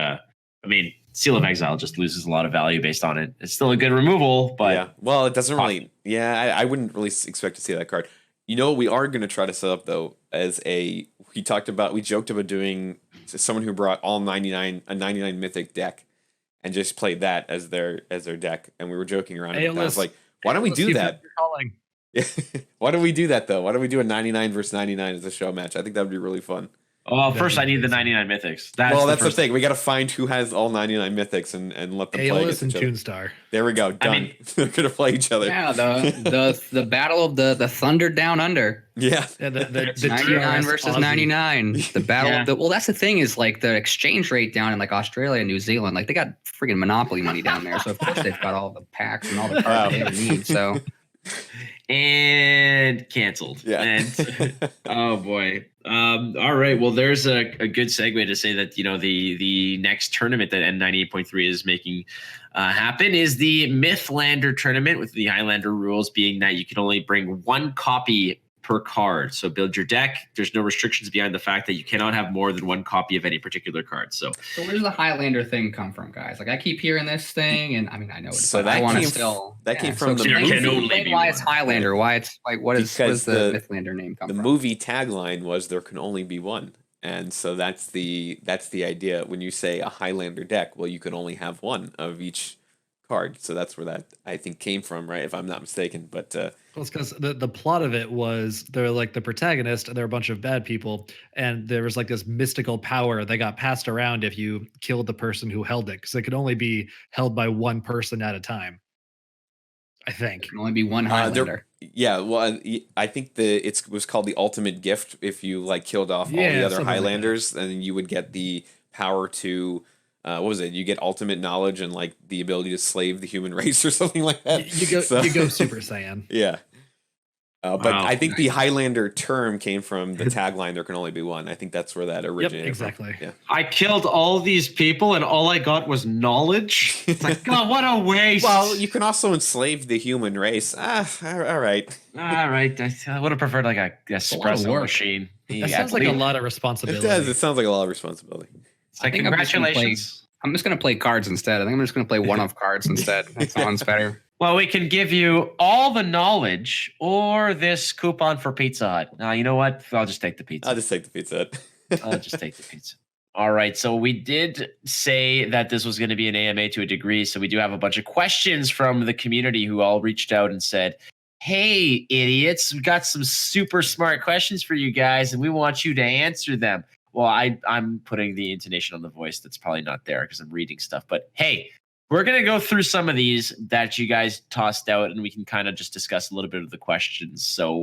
Seal of Exile just loses a lot of value based on it. It's still a good removal, but yeah. Well, it doesn't really. Yeah, I wouldn't really expect to see that card. We are going to try to set up though as we joked about doing someone who brought all 99 mythic deck and just played that as their deck, and we were joking around. I was like, why don't we do that? Why don't we do that though? Why don't we do a 99 versus 99 as a show match? I think that would be really fun. Well, first I need the 99 mythics. That's the thing. We got to find who has all 99 mythics and let them play against and each other. Toonstar. There we go. Done. They're gonna play each other. Yeah, the battle of the Thunder Down Under. Yeah. The 99 versus Aussie. 99. The battle of that's the thing is like the exchange rate down in like Australia and New Zealand, like they got friggin' Monopoly money down there. So of course they've got all the packs and all the cards they need. So and canceled. Yeah. And oh boy. All right. Well, there's a good segue to say that the next tournament that N98.3 is making happen is the Mythlander tournament, with the Highlander rules being that you can only bring one copy per card. So build your deck. There's no restrictions behind the fact that you cannot have more than one copy of any particular card. So where does the Highlander thing come from, guys? Like I keep hearing this thing, and I mean I know it. So I want to still came from the movie. Why it's Highlander? Why it's like what is the Mythlander name come from? The movie tagline was there can only be one, and so that's the idea when you say a Highlander deck. Well, you can only have one of each card, so that's where that I think came from, right? If I'm not mistaken, but. Well, it's because the plot of it was they're like the protagonist and they're a bunch of bad people, and there was like this mystical power that got passed around if you killed the person who held it, because it could only be held by one person at a time. I think there can only be one Highlander. I think it was called the ultimate gift. If you like killed off all the other Highlanders, then you would get the power to. What was it? You get ultimate knowledge and like the ability to slave the human race or something like that. You go Super Saiyan. Yeah. But Wow. I think the Highlander term came from the tagline, "There can only be one." I think that's where that originated. exactly. From. Yeah. I killed all these people and all I got was knowledge. It's like, God, what a waste. Well, you can also enslave the human race. All right. All right. I would have preferred like a espresso work. machine. That sounds like a lot of It responsibility. does. It sounds like a lot of responsibility. It's like, I think I'm just gonna congratulations. I'm just going to play cards instead. I think I'm just going to play one-off cards instead. That sounds better. Well, we can give you all the knowledge or this coupon for Pizza Hut. Now, you know what? I'll just take the pizza. I'll just take the pizza. I'll just take the pizza. All right. So we did say that this was going to be an AMA to a degree. So we do have a bunch of questions from the community who all reached out and said, hey, idiots, we got some super smart questions for you guys, and we want you to answer them. Well, I'm putting the intonation on the voice that's probably not there because I'm reading stuff. But hey, we're going to go through some of these that you guys tossed out, and we can kind of just discuss a little bit of the questions. So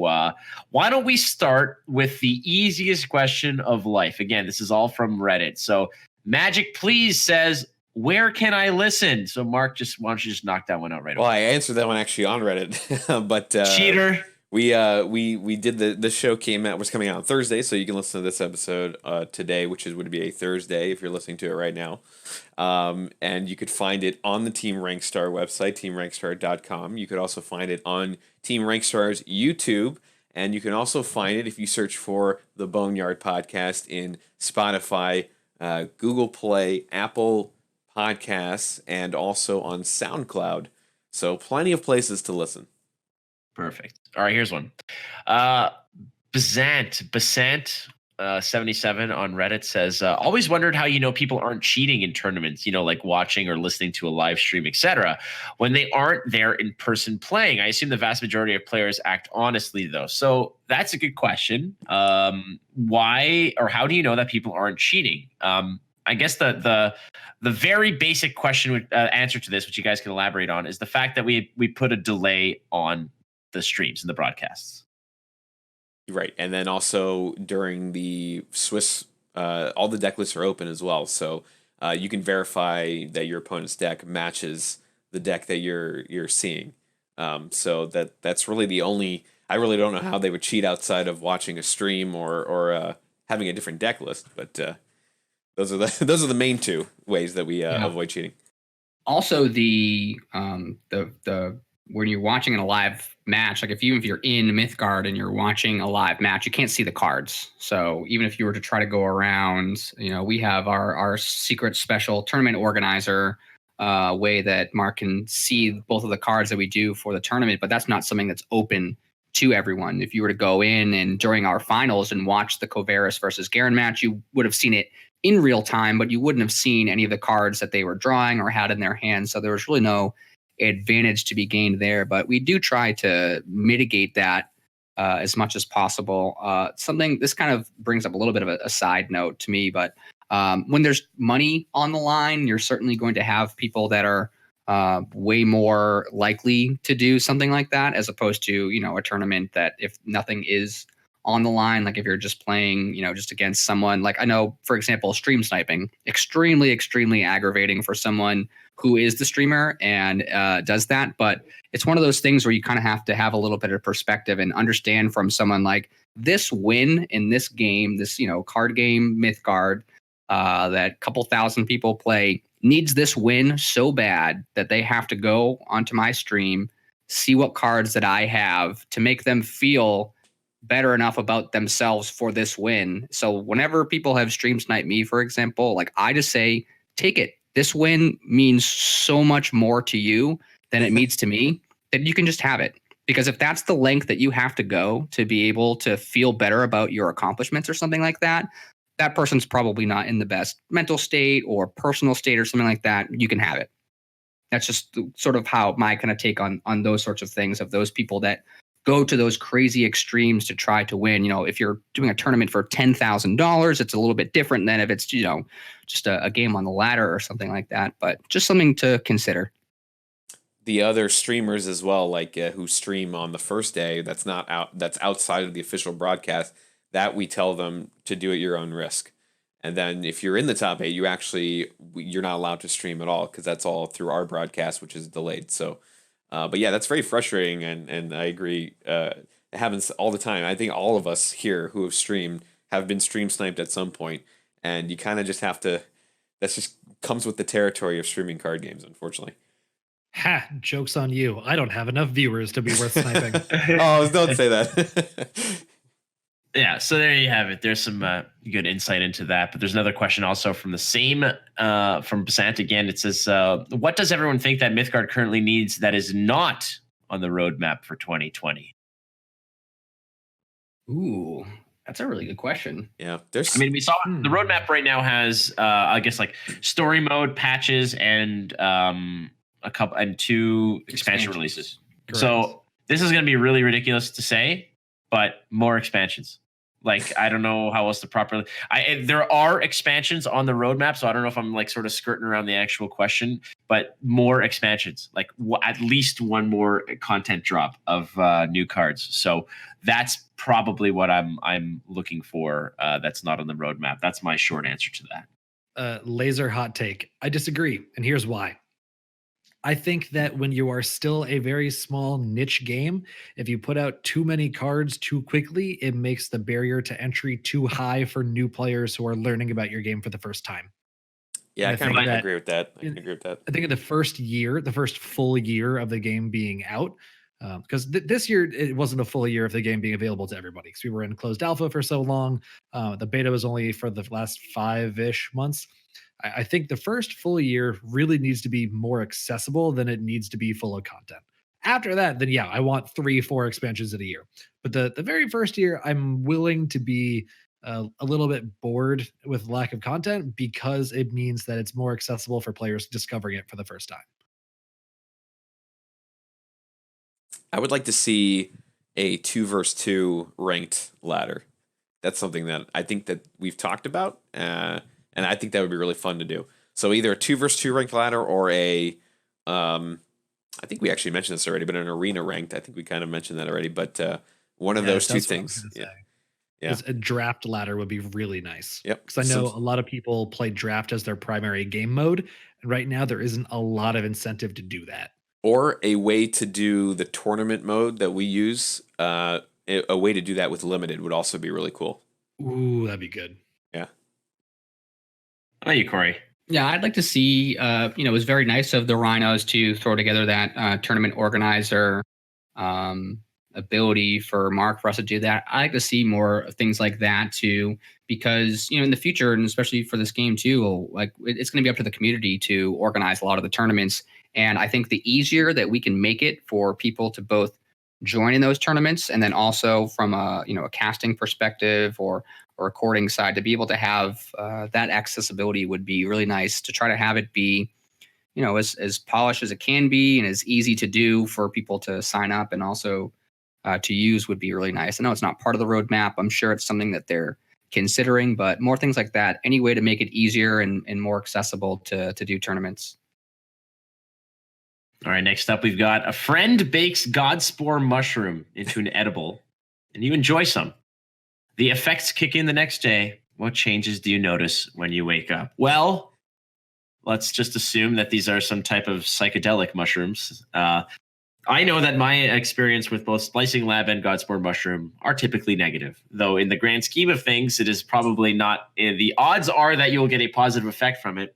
why don't we start with the easiest question of life? Again, this is all from Reddit. So Magic Please says, where can I listen? So Mark, why don't you just knock that one out right Well, away? I answered that one actually on Reddit, but Cheater. We did the show was coming out on Thursday, so you can listen to this episode today, which would be a Thursday if you're listening to it right now. And you could find it on the Team Rankstar website, teamrankstar.com. You could also find it on Team Rankstar's YouTube, and you can also find it if you search for the Boneyard podcast in Spotify, Google Play, Apple Podcasts, and also on SoundCloud. So plenty of places to listen. Perfect. All right, here's one. Basant 77 on Reddit says, always wondered how people aren't cheating in tournaments, like watching or listening to a live stream, etc., when they aren't there in person playing. I assume the vast majority of players act honestly, though. So that's a good question. Why or how do you know that people aren't cheating? I guess the very basic question answer to this, which you guys can elaborate on, is the fact that we put a delay on the streams and the broadcasts. Right. And then also during the Swiss, all the deck lists are open as well. So you can verify that your opponent's deck matches the deck that you're seeing. So that's really the only, I really don't know how they would cheat outside of watching a stream or having a different deck list. But those are the main two ways that we avoid cheating. Also, the when you're watching in a live match, like if you're in Mythgard and you're watching a live match, you can't see the cards. So even if you were to try to go around, we have our secret special tournament organizer way that Mark can see both of the cards that we do for the tournament, but that's not something that's open to everyone. If you were to go in and during our finals and watch the Covaris versus Garen match, you would have seen it in real time, but you wouldn't have seen any of the cards that they were drawing or had in their hands. So there was really no advantage to be gained there, but we do try to mitigate that as much as possible. This kind of brings up a little bit of a side note to me, but when there's money on the line, you're certainly going to have people that are way more likely to do something like that, as opposed to a tournament that if nothing is on the line, like if you're just playing just against someone. Like I know, for example, stream sniping, extremely aggravating for someone who is the streamer and does that. But it's one of those things where you kind of have to have a little bit of perspective and understand from someone like this win in this game, this card game Mythgard that couple thousand people play, needs this win so bad that they have to go onto my stream, see what cards that I have to make them feel better enough about themselves for this win. So whenever people have stream sniped me, for example, like I just say, take it. This win means so much more to you than it means to me, that you can just have it. Because if that's the length that you have to go to be able to feel better about your accomplishments or something like that, that person's probably not in the best mental state or personal state or something like that. You can have it. That's just sort of how my kind of take on those sorts of things, of those people that go to those crazy extremes to try to win. If you're doing a tournament for $10,000, it's a little bit different than if it's, just a game on the ladder or something like that. But just something to consider. The other streamers as well, like who stream on the first day, that's outside of the official broadcast, that we tell them to do at your own risk. And then if you're in the top 8, you're not allowed to stream at all, because that's all through our broadcast, which is delayed. So, but yeah, that's very frustrating, and I agree. It happens all the time. I think all of us here who have streamed have been stream sniped at some point, and you kind of just have to. That's just comes with the territory of streaming card games, unfortunately. Ha! Joke's on you. I don't have enough viewers to be worth sniping. Oh, don't say that. Yeah, so there you have it. There's some good insight into that. But there's another question also from the same from Basant again. It says, "What does everyone think that Mythgard currently needs that is not on the roadmap for 2020?" Ooh, that's a really good question. Yeah, there's. I mean, we saw the roadmap right now has, I guess, like story mode patches and a couple and 2 expansion releases. Correct. So this is going to be really ridiculous to say, but more expansions. Like, I don't know how else to properly. There are expansions on the roadmap, so I don't know if I'm like sort of skirting around the actual question, but more expansions, like at least one more content drop of new cards. So that's probably what I'm looking for. That's not on the roadmap. That's my short answer to that. Laser hot take. I disagree, and here's why. I think that when you are still a very small niche game, if you put out too many cards too quickly, it makes the barrier to entry too high for new players who are learning about your game for the first time. Yeah, I And kind of think agree with that. I can agree with that. I think in the first full year of the game being out, because this year it wasn't a full year of the game being available to everybody because we were in closed alpha for so long. The beta was only for the last 5-ish months. I think the first full year really needs to be more accessible than it needs to be full of content. After that, then yeah, I want 3-4 expansions in a year. But the very first year, I'm willing to be a little bit bored with lack of content because it means that it's more accessible for players discovering it for the first time. I would like to see a 2 versus 2 ranked ladder. That's something that I think that we've talked about, and I think that would be really fun to do. So either a 2 versus 2 ranked ladder or a, I think we actually mentioned this already, but an arena ranked. I think we kind of mentioned that already, but one of those 2 things. Yeah. A draft ladder would be really nice. Yep. Because I know a lot of people play draft as their primary game mode, and right now there isn't a lot of incentive to do that. Or a way to do the tournament mode that we use. A way to do that with limited would also be really cool. Ooh, that'd be good. Yeah. How about you, Corey? Yeah, I'd like to see, it was very nice of the Rhinos to throw together that tournament organizer ability for Mark for us to do that. I like to see more things like that too, because, in the future, and especially for this game too, like it's going to be up to the community to organize a lot of the tournaments. And I think the easier that we can make it for people to both join in those tournaments, and then also from a casting perspective or recording side, to be able to have that accessibility would be really nice, to try to have it be, as polished as it can be and as easy to do for people to sign up and also to use would be really nice. I know it's not part of the roadmap. I'm sure it's something that they're considering, but more things like that, any way to make it easier and more accessible to do tournaments. All right, next up, we've got a friend bakes Godspore mushroom into an edible, and you enjoy some. The effects kick in the next day. What changes do you notice when you wake up? Well, let's just assume that these are some type of psychedelic mushrooms. I know that my experience with both Splicing Lab and Godspore mushroom are typically negative, though in the grand scheme of things, it is probably not. The odds are that you'll get a positive effect from it.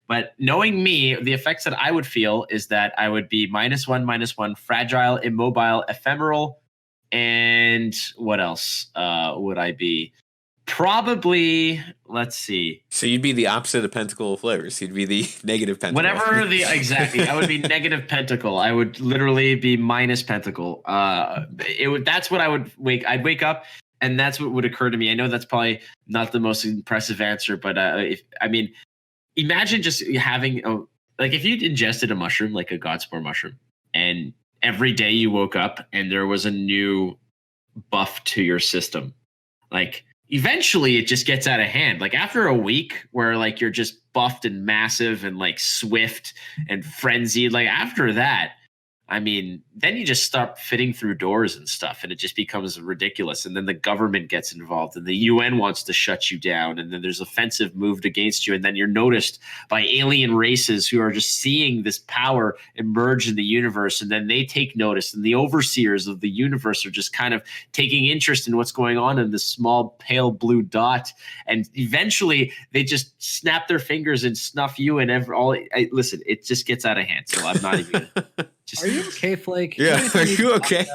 But knowing me, the effects that I would feel is that I would be -1, fragile, immobile, ephemeral, and what else would I be? Probably, let's see. So you'd be the opposite of Pentacle Flavors. You'd be the negative Pentacle. Exactly. I would be negative Pentacle. I would literally be minus Pentacle. That's what I'd wake up, and that's what would occur to me. I know that's probably not the most impressive answer, but imagine just having if you'd ingested a mushroom, like a Godspore mushroom, and every day you woke up and there was a new buff to your system. Like, eventually it just gets out of hand. Like, after a week where like you're just buffed and massive and like swift and frenzied, like after that, I mean, then you just start fitting through doors and stuff, and it just becomes ridiculous. And then the government gets involved, and the UN wants to shut you down, and then there's offensive moved against you, and then you're noticed by alien races who are just seeing this power emerge in the universe, and then they take notice, and the overseers of the universe are just kind of taking interest in what's going on in this small pale blue dot, and eventually they just snap their fingers and snuff you and listen, it just gets out of hand. So I'm not even gonna just, Are you okay, Flake? Yeah, are you okay?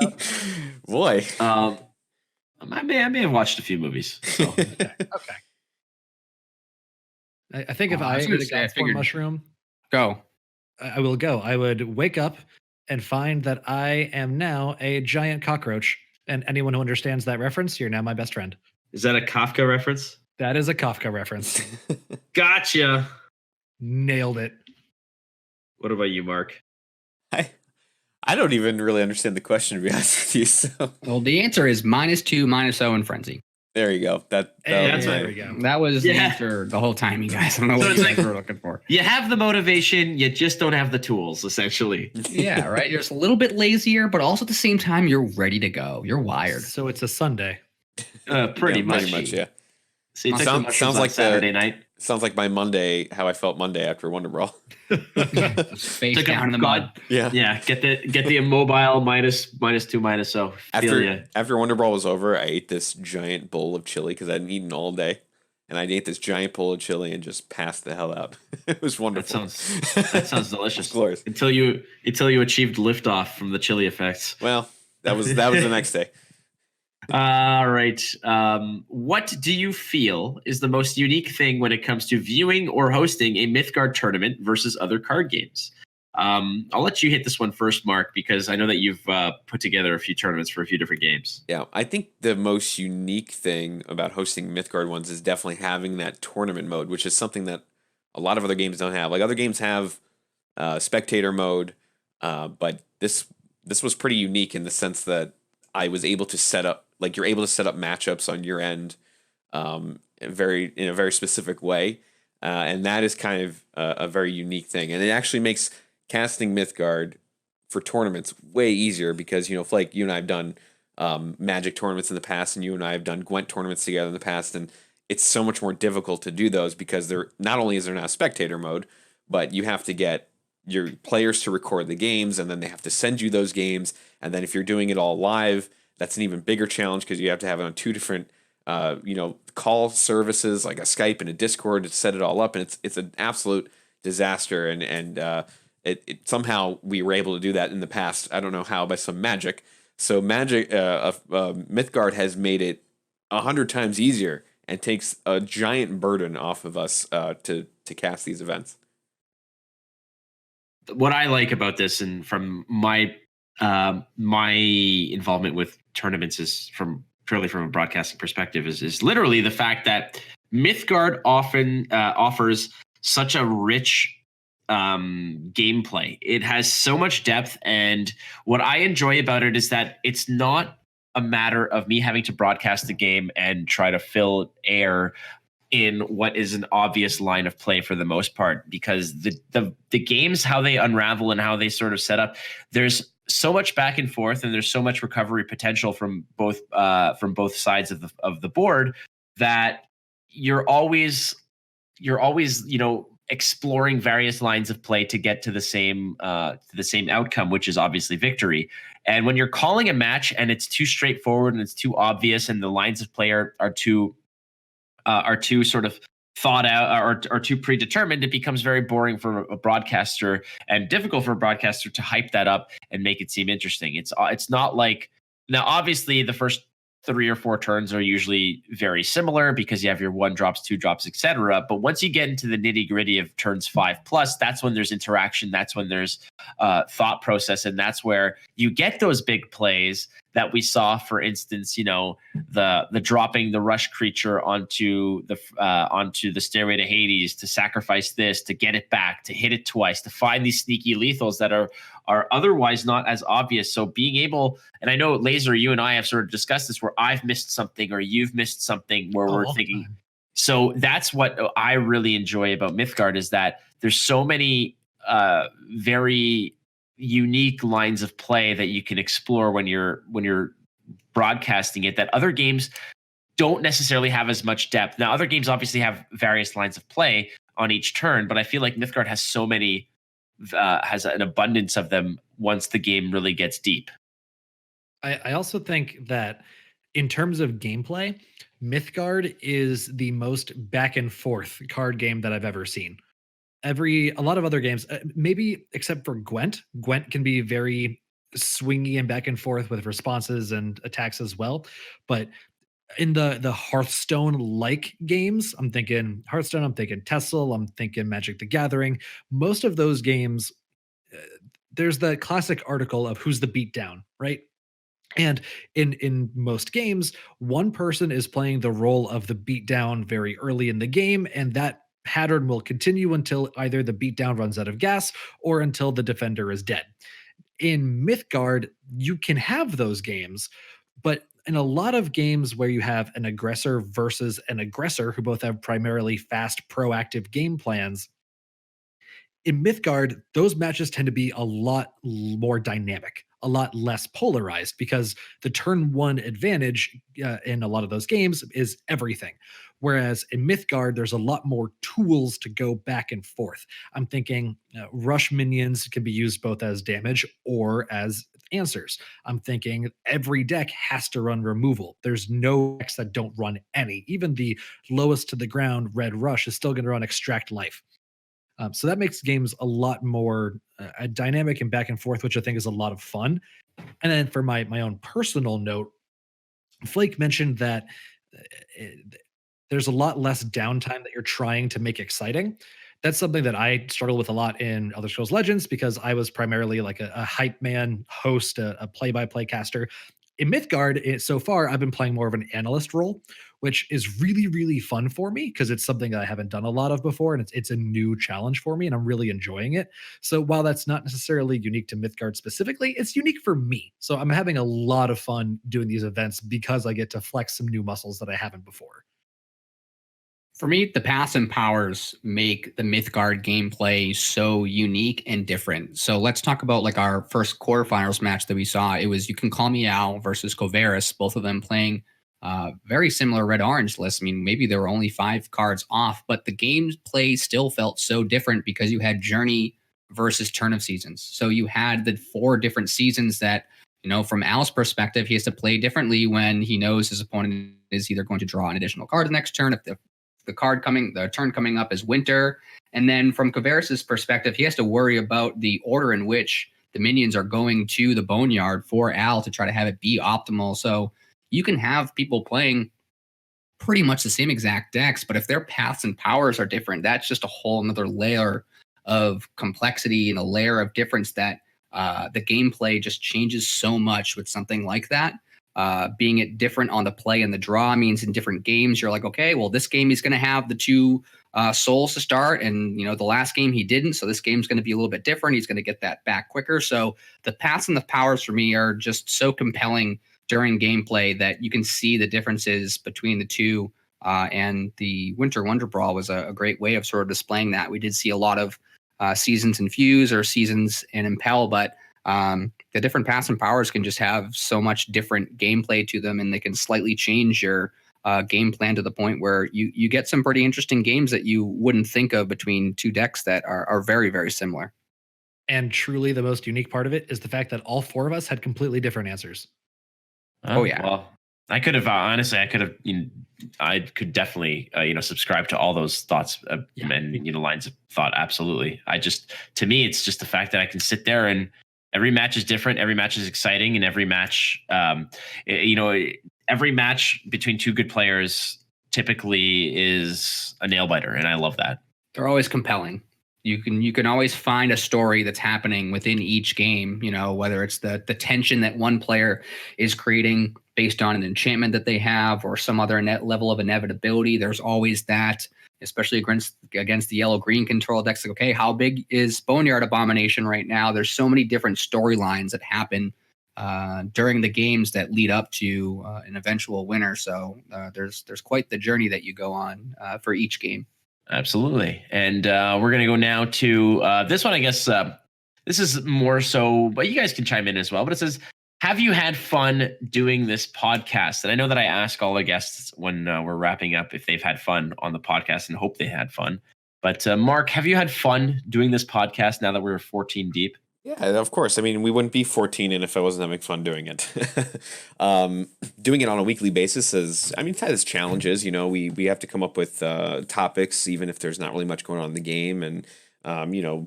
Boy. I may have watched a few movies. So. Okay. I think if Oh, I was ate gonna a say, I God's figured- mushroom, Go. I will go. I would wake up and find that I am now a giant cockroach. And anyone who understands that reference, you're now my best friend. Is that a Kafka reference? That is a Kafka reference. Gotcha. Nailed it. What about you, Mark? I don't even really understand the question, to be honest with you. So Well, the answer is -2, -0 in Frenzy. there you go. That Hey, was there my- we go. That was the Yeah. answer the whole time, you guys. I don't know So what it's you like- guys were looking for. You have the motivation, you just don't have the tools, essentially. Yeah, right. You're just a little bit lazier, but also at the same time, you're ready to go. You're wired. So it's a Sunday. Pretty Yeah, much. yeah. So you took Sounds- the mushrooms sounds on like the- Saturday night. Sounds like my Monday, how I felt Monday after Wonder Brawl. Just face Took a down in the God- mud. Yeah. Yeah, get the immobile minus 2 minus so. Feel ya. After Wonder Brawl was over, I ate this giant bowl of chili because I hadn't eaten all day. And I ate this giant bowl of chili and just passed the hell out. It was That wonderful. sounds delicious. It's glorious. Until you achieved liftoff from the chili effects. Well, that was the next day. All right. What do you feel is the most unique thing when it comes to viewing or hosting a Mythgard tournament versus other card games? I'll let you hit this one first, Mark, because I know that you've put together a few tournaments for a few different games. Yeah, I think the most unique thing about hosting Mythgard ones is definitely having that tournament mode, which is something that a lot of other games don't have. Like other games have spectator mode, but this was pretty unique in the sense that I was able to set up, like you're able to set up matchups on your end in a very specific way, and that is kind of a very unique thing, and it actually makes casting Mythgard for tournaments way easier because, Flake, you and I have done Magic tournaments in the past, and you and I have done Gwent tournaments together in the past, and it's so much more difficult to do those because they're not only is there not spectator mode, but you have to get your players to record the games, and then they have to send you those games, and then if you're doing it all live, that's an even bigger challenge because you have to have it on two different call services like a Skype and a Discord to set it all up, and it's an absolute disaster, and it somehow we were able to do that in the past. I don't know how, by some magic. So Mythgard has made it 100 times easier and takes a giant burden off of us to cast these events. What I like about this, and from my involvement with tournaments, is purely from a broadcasting perspective, is literally the fact that Mythgard often offers such a rich gameplay. It has so much depth, and what I enjoy about it is that it's not a matter of me having to broadcast the game and try to fill air in what is an obvious line of play for the most part, because the games, how they unravel and how they sort of set up, there's so much back and forth, and there's so much recovery potential from both sides of the board that you're always exploring various lines of play to get to the same outcome, which is obviously victory. And when you're calling a match and it's too straightforward and it's too obvious and the lines of play are too sort of thought out or too predetermined, it becomes very boring for a broadcaster and difficult for a broadcaster to hype that up and make it seem interesting. It's not like, now obviously the first 3 or 4 turns are usually very similar because you have your 1 drops, 2 drops, etc. But once you get into the nitty gritty of turns 5+, that's when there's interaction. That's when there's thought process, and that's where you get those big plays that we saw. For instance, the dropping the rush creature onto the Stairway to Hades to sacrifice this, to get it back, to hit it twice, to find these sneaky lethals that are otherwise not as obvious. So being able, and I know Laser, you and I have sort of discussed this, where I've missed something or you've missed something, where we're thinking. So that's what I really enjoy about Mythgard, is that there's so many very unique lines of play that you can explore when you're broadcasting it that other games don't necessarily have as much depth. Now, other games obviously have various lines of play on each turn, but I feel like Mythgard has so many, has an abundance of them once the game really gets deep. I also think that in terms of gameplay, Mythgard is the most back and forth card game that I've ever seen. A lot of other games, maybe except for Gwent. Gwent can be very swingy and back and forth with responses and attacks as well. But in the Hearthstone like games, I'm thinking Hearthstone, I'm thinking Tessel, I'm thinking Magic the Gathering. Most of those games, there's the classic article of who's the beatdown, right? And in most games, one person is playing the role of the beatdown very early in the game, and that pattern will continue until either the beatdown runs out of gas or until the defender is dead. In Mythgard, you can have those games, but in a lot of games where you have an aggressor versus an aggressor who both have primarily fast, proactive game plans, in Mythgard, those matches tend to be a lot more dynamic, a lot less polarized, because the turn one advantage in a lot of those games is everything. Whereas in Mythgard, there's a lot more tools to go back and forth. I'm thinking rush minions can be used both as damage or as answers. I'm thinking every deck has to run removal. There's no decks that don't run any. Even the lowest to the ground red rush is still going to run extract life. So that makes games a lot more dynamic and back and forth, which I think is a lot of fun. And then for my own personal note, Flake mentioned that there's a lot less downtime that you're trying to make exciting. That's something that I struggle with a lot in Elder Scrolls Legends because I was primarily like a hype man, host, a play-by-play caster. In Mythgard, so far, I've been playing more of an analyst role, which is really, really fun for me because it's something that I haven't done a lot of before, and it's a new challenge for me, and I'm really enjoying it. So while that's not necessarily unique to Mythgard specifically, it's unique for me. So I'm having a lot of fun doing these events because I get to flex some new muscles that I haven't before. For me, the paths and powers make the Mythgard gameplay so unique and different. So let's talk about like our first quarterfinals match that we saw. It was You Can Call Me Al versus Covaris, both of them playing very similar red-orange lists. I mean, maybe there were only 5 cards off, but the gameplay still felt so different because you had Journey versus Turn of Seasons. So you had the 4 different seasons that, you know, from Al's perspective, he has to play differently when he knows his opponent is either going to draw an additional card the next turn, if the turn coming up is winter. And then from Covaris's perspective, he has to worry about the order in which the minions are going to the Boneyard for Al to try to have it be optimal. So you can have people playing pretty much the same exact decks, but if their paths and powers are different, that's just a whole another layer of complexity and a layer of difference that the gameplay just changes so much with something like that. Being it different on the play and the draw means in different games, you're like, okay, well, this game he's going to have the 2 souls to start. And, you know, the last game he didn't. So this game's going to be a little bit different. He's going to get that back quicker. So the paths and the powers for me are just so compelling during gameplay that you can see the differences between the two. And the Winter Wonder Brawl was a great way of sort of displaying that. We did see a lot of seasons in Fuse or seasons in Impel, but the different paths and powers can just have so much different gameplay to them, and they can slightly change your game plan to the point where you get some pretty interesting games that you wouldn't think of between 2 decks that are very, very similar. And truly the most unique part of it is the fact that all 4 of us had completely different answers. Oh, yeah. Well, I could have honestly, I could definitely subscribe to all those thoughts and lines of thought. Absolutely. To me, it's just the fact that I can sit there and every match is different. Every match is exciting, and every match, every match between 2 good players typically is a nail biter, and I love that. They're always compelling. You can always find a story that's happening within each game, you know, whether it's the tension that one player is creating based on an enchantment that they have or some other level of inevitability. There's always that, especially against the yellow-green control decks. Like, okay, how big is Boneyard Abomination right now? There's so many different storylines that happen during the games that lead up to an eventual winner. So there's quite the journey that you go on for each game. Absolutely. And we're going to go now to this one, I guess. this is more so, but you guys can chime in as well. But it says, have you had fun doing this podcast? And I know that I ask all the guests when we're wrapping up if they've had fun on the podcast, and hope they had fun. But Mark, have you had fun doing this podcast now that we're 14 deep? Yeah, of course. I mean, we wouldn't be 14 in if I wasn't having fun doing it. Doing it on a weekly basis it's had its challenges. We have to come up with topics, even if there's not really much going on in the game. And,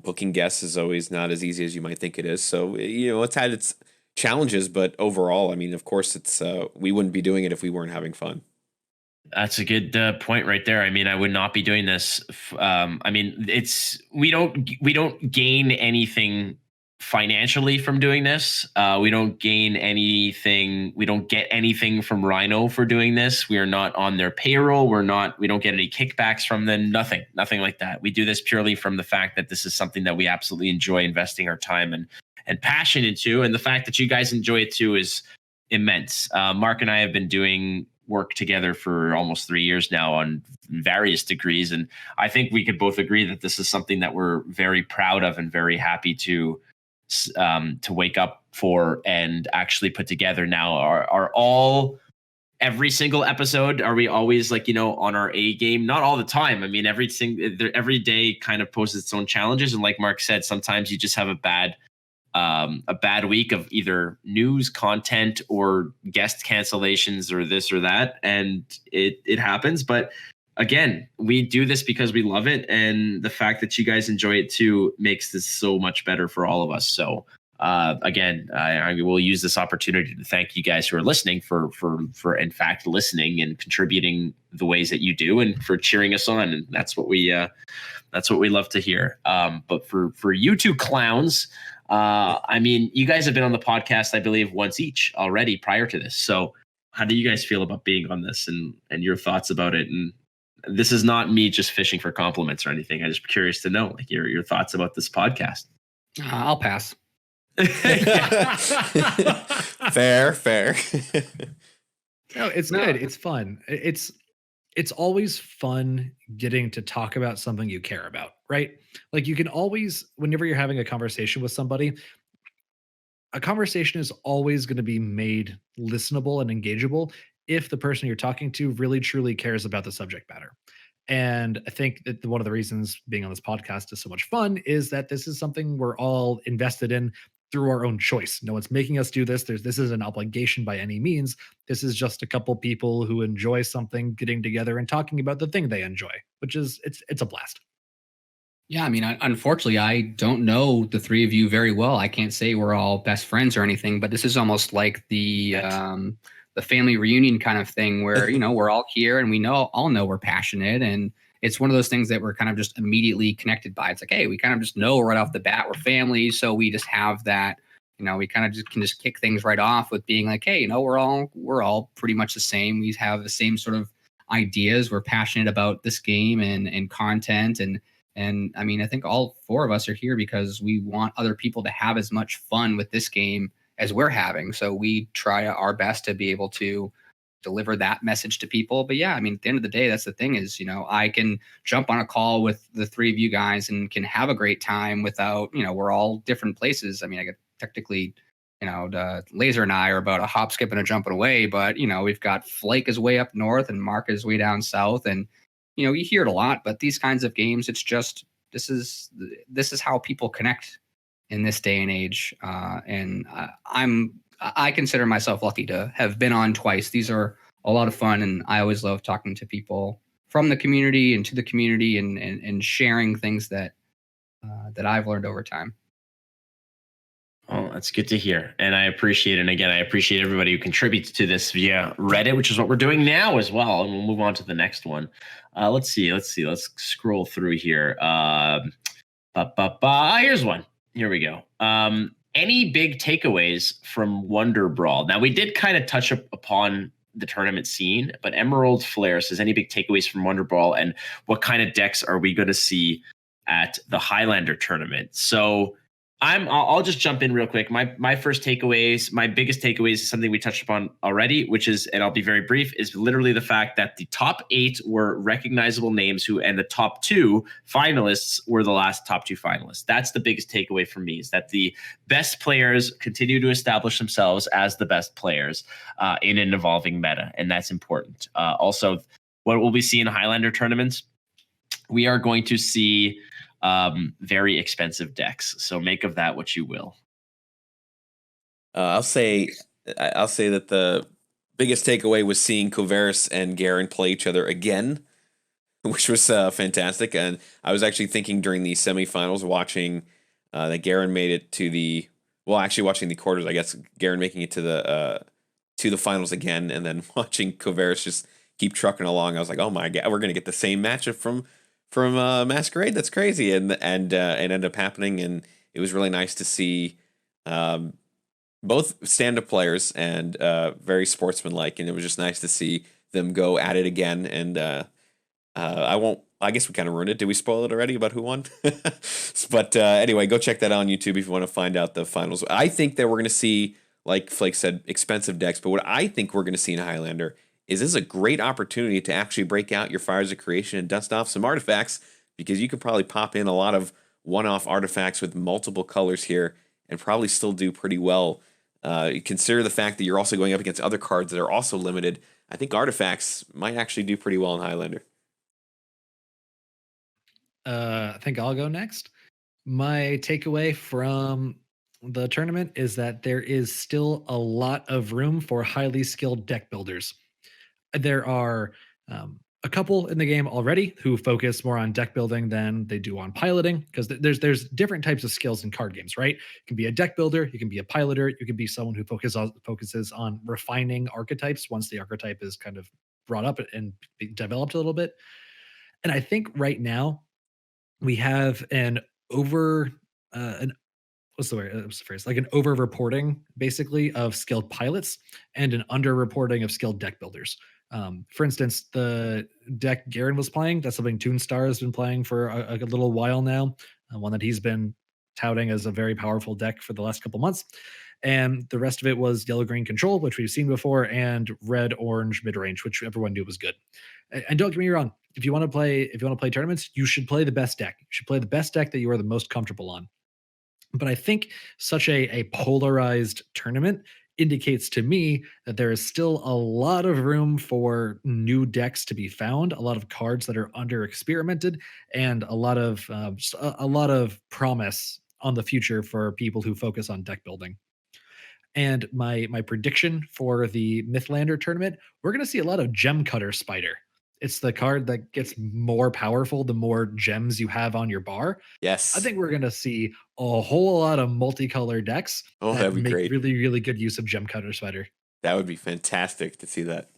booking guests is always not as easy as you might think it is. So, it's had its challenges, but overall, of course, it's we wouldn't be doing it if we weren't having fun. That's a good point right there. I would not be doing this. We don't gain anything financially from doing this. We don't gain anything. We don't get anything from Rhino for doing this. We are not on their payroll. We don't get any kickbacks from them. Nothing like that. We do this purely from the fact that this is something that we absolutely enjoy investing our time and passion into. And the fact that you guys enjoy it too is immense. Mark and I have been doing work together for almost 3 years now on various degrees. And I think we could both agree that this is something that we're very proud of and very happy to wake up for and actually put together now. Are all, every single episode, are we always on our A game? Not all the time. Every day kind of poses its own challenges. And like Mark said, sometimes you just have a bad week of either news content or guest cancellations or this or that. And it happens. But again, we do this because we love it. And the fact that you guys enjoy it too makes this so much better for all of us. So again, I will use this opportunity to thank you guys who are listening for in fact listening and contributing the ways that you do, and for cheering us on. And that's what we love to hear. But for you two clowns, you guys have been on the podcast, I believe, once each already prior to this. So how do you guys feel about being on this and your thoughts about it? And this is not me just fishing for compliments or anything. I'm just curious to know your thoughts about this podcast. I'll pass. Fair. No, it's good. It's fun. It's always fun getting to talk about something you care about, right? Like, you can always, whenever you're having a conversation with somebody, a conversation is always going to be made listenable and engageable if the person you're talking to really truly cares about the subject matter. And I think that one of the reasons being on this podcast is so much fun is that this is something we're all invested in through our own choice. No one's making us do this. This isn't an obligation by any means. This is just a couple people who enjoy something getting together and talking about the thing they enjoy, which is it's a blast. Yeah, unfortunately, I don't know the three of you very well. I can't say we're all best friends or anything, but this is almost like the family reunion kind of thing where, we're all here and we all know we're passionate, and it's one of those things that we're kind of just immediately connected by. It's like, hey, we kind of just know right off the bat we're family, so we just have that, we kind of just can just kick things right off with being like, hey, we're all pretty much the same. We have the same sort of ideas. We're passionate about this game and content, and I think all four of us are here because we want other people to have as much fun with this game as we're having. So we try our best to be able to deliver that message to people. But yeah, at the end of the day, that's the thing is, I can jump on a call with the three of you guys and can have a great time without, we're all different places. I get technically, the Laser and I are about a hop, skip, and a jumping away, but we've got Flake is way up north and Mark is way down south. And, you hear it a lot, but these kinds of games, it's just, this is how people connect in this day and age. I consider myself lucky to have been on twice. These are a lot of fun, and I always love talking to people from the community and to the community and sharing things that I've learned over time. Oh, that's good to hear. And I appreciate it. And again, I appreciate everybody who contributes to this via Reddit, which is what we're doing now as well. And we'll move on to the next one. Let's see. Let's scroll through here. Here's one. Here we go. Any big takeaways from Wonder Brawl? Now, we did kind of touch upon the tournament scene, but Emerald Flare says, any big takeaways from Wonder Brawl, and what kind of decks are we going to see at the Highlander tournament? So I'll just jump in real quick. My first takeaways, my biggest takeaways is something we touched upon already, which is, and I'll be very brief, is literally the fact that the top 8 were recognizable names and the top 2 finalists were the last top 2 finalists. That's the biggest takeaway for me, is that the best players continue to establish themselves as the best players in an evolving meta. And that's important. Also, what will we see in Highlander tournaments? We are going to see very expensive decks. So make of that what you will. I'll say that the biggest takeaway was seeing Kovaris and Garen play each other again, which was fantastic. And I was actually thinking during the semifinals, watching that Garen made it to watching the quarters. I guess Garen making it to the finals again, and then watching Kovaris just keep trucking along. I was like, oh my god, we're gonna get the same matchup from Masquerade. That's crazy. And it ended up happening, and it was really nice to see both stand-up players and very sportsmanlike, and it was just nice to see them go at it again. And I guess we kind of ruined it. Did we spoil it already about who won? But anyway, go check that out on YouTube if you want to find out the finals. I think that we're going to see, like Flake said, expensive decks, but what I think we're going to see in Highlander is this is a great opportunity to actually break out your Fires of Creation and dust off some artifacts, because you could probably pop in a lot of one-off artifacts with multiple colors here and probably still do pretty well. Consider the fact that you're also going up against other cards that are also limited. I think artifacts might actually do pretty well in Highlander. I think I'll go next. My takeaway from the tournament is that there is still a lot of room for highly skilled deck builders. There are a couple in the game already who focus more on deck building than they do on piloting, because there's different types of skills in card games, right? You can be a deck builder, you can be a piloter, you can be someone who focuses on refining archetypes once the archetype is kind of brought up and developed a little bit. And I think right now we have an what's the word? What's the phrase? Like an over reporting, basically, of skilled pilots and an under reporting of skilled deck builders. For instance, the deck Garen was playing, that's something Toonstar has been playing for a little while now, one that he's been touting as a very powerful deck for the last couple months. And the rest of it was yellow-green control, which we've seen before, and red-orange mid-range, which everyone knew was good. And don't get me wrong, if you want to play tournaments, you should play the best deck. You should play the best deck that you are the most comfortable on. But I think such a polarized tournament indicates to me that there is still a lot of room for new decks to be found, a lot of cards that are under experimented, and a lot of promise on the future for people who focus on deck building. And my prediction for the Mythlander tournament, we're going to see a lot of Gem Cutter Spider. It's the card that gets more powerful the more gems you have on your bar. Yes. I think we're going to see a whole lot of multicolor decks that'd be make great. really, really good use of Gem Cutter Spider. That would be fantastic to see that.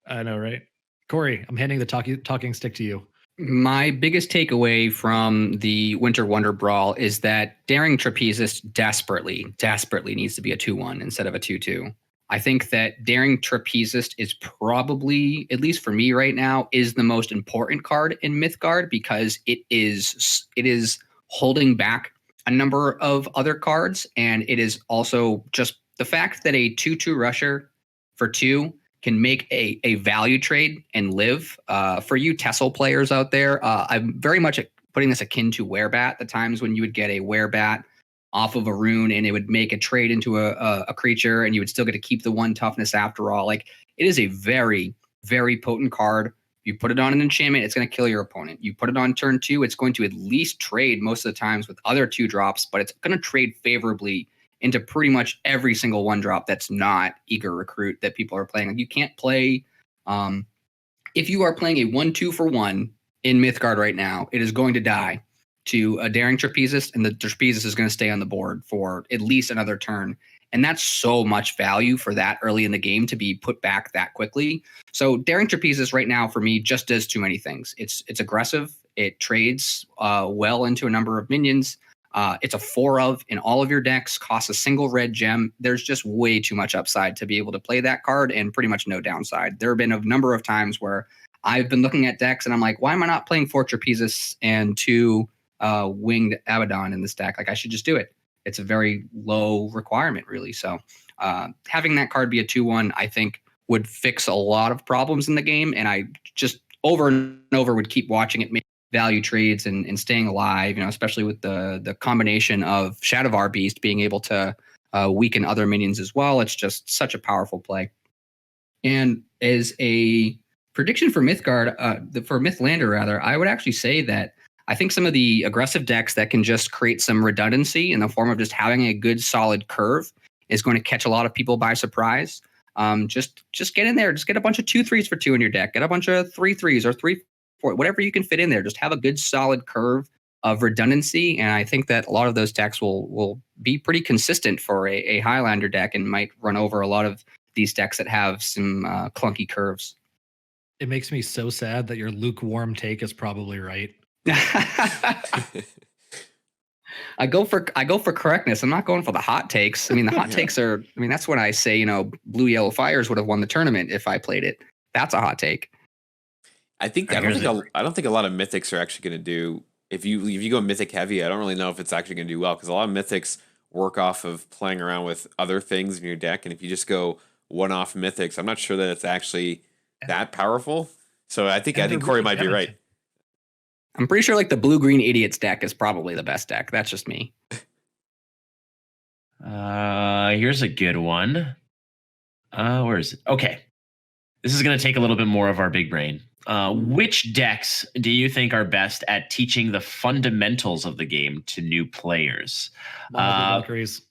I know, right? Corey, I'm handing the talking stick to you. My biggest takeaway from the Winter Wonder Brawl is that Daring Trapezist desperately needs to be a 2-1 instead of a 2-2. I think that Daring Trapezist is probably, at least for me right now, is the most important card in Mythgard, because it is holding back a number of other cards, and it is also just the fact that a 2-2 rusher for 2 can make a value trade and live. For you Tessel players out there, I'm very much putting this akin to Werebat, the times when you would get a Werebat off of a rune and it would make a trade into a creature and you would still get to keep the 1 toughness after all. Like, it is a very, very potent card. You put it on an enchantment, it's going to kill your opponent. You put it on turn 2, it's going to at least trade most of the times with other 2-drops, but it's going to trade favorably into pretty much every single 1-drop that's not Eager Recruit that people are playing. Like, you can't play, if you are playing a 1-2 for 1 in Mythgard right now, it is going to die to a Daring Trapezist, and the Trapezist is going to stay on the board for at least another turn. And that's so much value for that early in the game to be put back that quickly. So Daring Trapezist right now for me just does too many things. It's aggressive. It trades well into a number of minions. It's a 4-of in all of your decks, costs a single red gem. There's just way too much upside to be able to play that card, and pretty much no downside. There have been a number of times where I've been looking at decks and I'm like, why am I not playing 4 Trapezists and 2 winged Abaddon in this deck. Like I should just do it. It's a very low requirement, really. So having that card be a 2/1, I think would fix a lot of problems in the game. And I just over and over would keep watching it make value trades and staying alive, especially with the combination of Shadowvar Beast being able to weaken other minions as well. It's just such a powerful play. And as a prediction for Mythgard, for Mythlander rather, I would actually say that I think some of the aggressive decks that can just create some redundancy in the form of just having a good solid curve is going to catch a lot of people by surprise. Just get in there, just get a bunch of 2/3s for 2 in your deck, get a bunch of 3/3s or 3/4, whatever you can fit in there. Just have a good solid curve of redundancy, and I think that a lot of those decks will be pretty consistent for a Highlander deck and might run over a lot of these decks that have some clunky curves. It makes me so sad that your lukewarm take is probably right. I go for correctness. I'm not going for the hot takes. I mean, the hot takes are. I mean, that's when I say Blue Yellow Fires would have won the tournament if I played it. That's a hot take. I don't think a lot of mythics are actually going to do. If you go mythic heavy, I don't really know if it's actually going to do well because a lot of mythics work off of playing around with other things in your deck, and if you just go one-off mythics, I'm not sure that it's actually that powerful. So I think Corey might be right. I'm pretty sure like the blue-green idiots deck is probably the best deck. That's just me. Here's a good one. Where is it? Okay. This is going to take a little bit more of our big brain. Which decks do you think are best at teaching the fundamentals of the game to new players? Valkyries.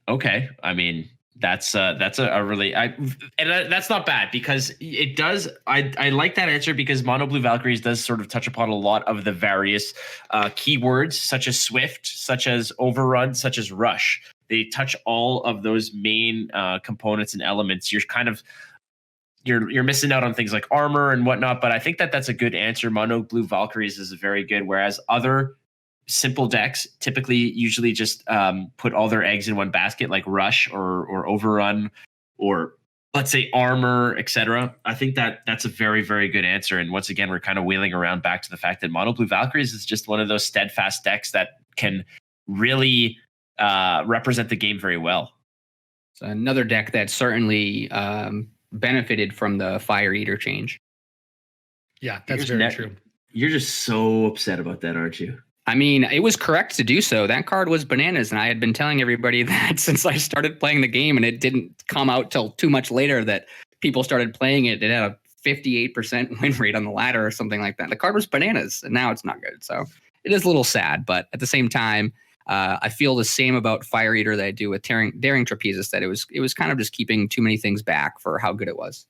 Okay. I mean, that's a really that's not bad because it does. I like that answer because Mono Blue Valkyries does sort of touch upon a lot of the various keywords such as Swift, such as Overrun, such as Rush. They touch all of those main components and elements. You're missing out on things like armor and whatnot, but I think that's a good answer. Mono Blue Valkyries is very good, whereas other simple decks typically usually just put all their eggs in one basket, like Rush or Overrun or let's say armor, etc. I think that's a very, very good answer. And once again, we're kind of wheeling around back to the fact that Mono Blue Valkyries is just one of those steadfast decks that can really represent the game very well. So another deck that certainly benefited from the Fire Eater change. Yeah, that's very true. You're just so upset about that, aren't you? I mean, it was correct to do so. That card was bananas, and I had been telling everybody that since I started playing the game, and it didn't come out till too much later that people started playing it. It had a 58% win rate on the ladder or something like that. The card was bananas, and now it's not good. So it is a little sad, but at the same time, I feel the same about Fire Eater that I do with Daring Trapezist, that it was kind of just keeping too many things back for how good it was.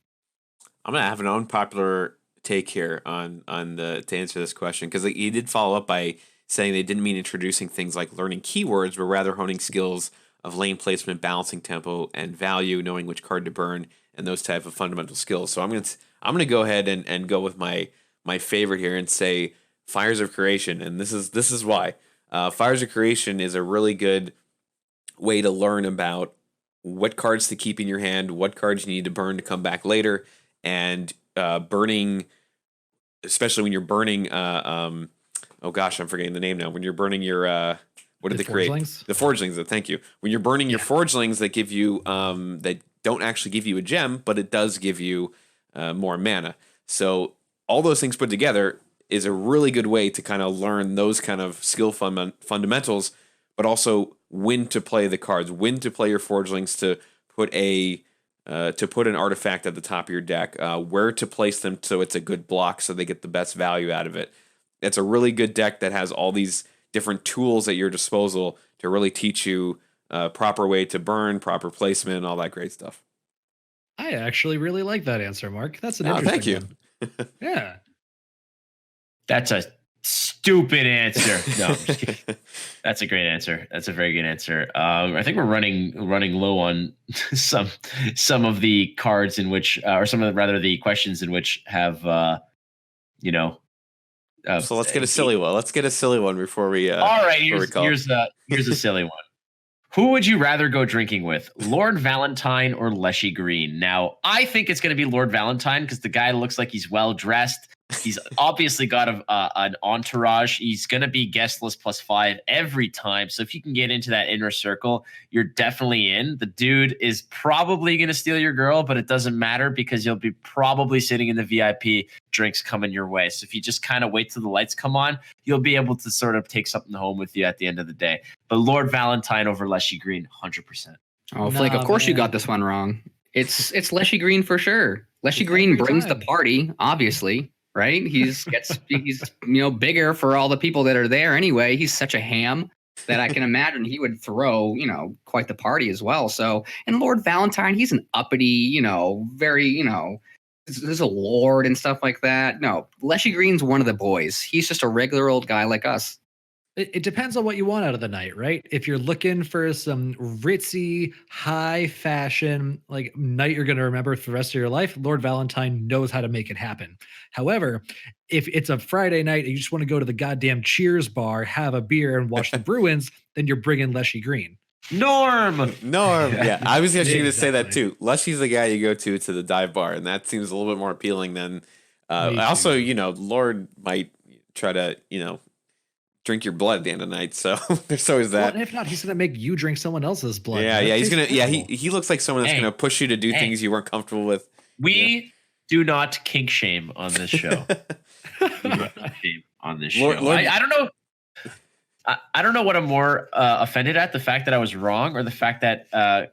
I'm gonna have an unpopular take here on to answer this question because he did follow up by saying they didn't mean introducing things like learning keywords, but rather honing skills of lane placement, balancing tempo and value, knowing which card to burn, and those type of fundamental skills. So I'm gonna go ahead and go with my favorite here and say Fires of Creation, and this is why. Fires of Creation is a really good way to learn about what cards to keep in your hand, what cards you need to burn to come back later, and burning, especially when you're burning. Oh gosh, I'm forgetting the name now. When you're burning your what did they create? The Forgelings. Thank you. When you're burning your Forgelings that give you that don't actually give you a gem, but it does give you more mana. So all those things put together is a really good way to kind of learn those kind of skill fundamentals, but also when to play the cards, when to play your Forgelings to put an artifact at the top of your deck, where to place them so it's a good block so they get the best value out of it. It's a really good deck that has all these different tools at your disposal to really teach you proper way to burn, proper placement, all that great stuff. I actually really like that answer, Mark. That's an interesting one. Yeah. That's a stupid answer. No, I'm just kidding. That's a great answer. That's a very good answer. I think we're running low on some of the cards in which, or some of the questions in which have, so let's get a silly one. Let's get a silly one before we. All right, here's a silly one. Who would you rather go drinking with, Lord Valentine or Leshy Green? Now, I think it's going to be Lord Valentine because the guy looks like he's well dressed. He's obviously got an entourage. He's going to be guest list +5 every time. So if you can get into that inner circle, you're definitely in. The dude is probably going to steal your girl, but it doesn't matter because you'll be probably sitting in the VIP, drinks coming your way. So if you just kind of wait till the lights come on, you'll be able to sort of take something home with you at the end of the day. But Lord Valentine over Leshy Green, 100%. Oh, Flake, of course you got this one wrong. It's Leshy Green for sure. Leshy Green brings the party, obviously. Right? He's bigger for all the people that are there anyway. He's such a ham that I can imagine he would throw, quite the party as well. So, and Lord Valentine, he's an uppity, very, there's a lord and stuff like that. No, Leshy Green's one of the boys. He's just a regular old guy like us. It depends on what you want out of the night, right? If you're looking for some ritzy, high fashion, like night you're going to remember for the rest of your life, Lord Valentine knows how to make it happen. However, if it's a Friday night and you just want to go to the goddamn Cheers bar, have a beer and watch the Bruins, then you're bringing Leshy Green. Norm. Yeah, I was actually going to say that too. Leshy's the guy you go to the dive bar, and that seems a little bit more appealing than. Also, Lord might try to, drink your blood at the end of the night. So there's always that. Well, and if not, he's going to make you drink someone else's blood. Yeah, he's going to. Yeah, he looks like someone that's going to push you to do things you weren't comfortable with. We do not kink shame on this show. We do not shame on this show. I don't know. I don't know what I'm more offended at, the fact that I was wrong or the fact that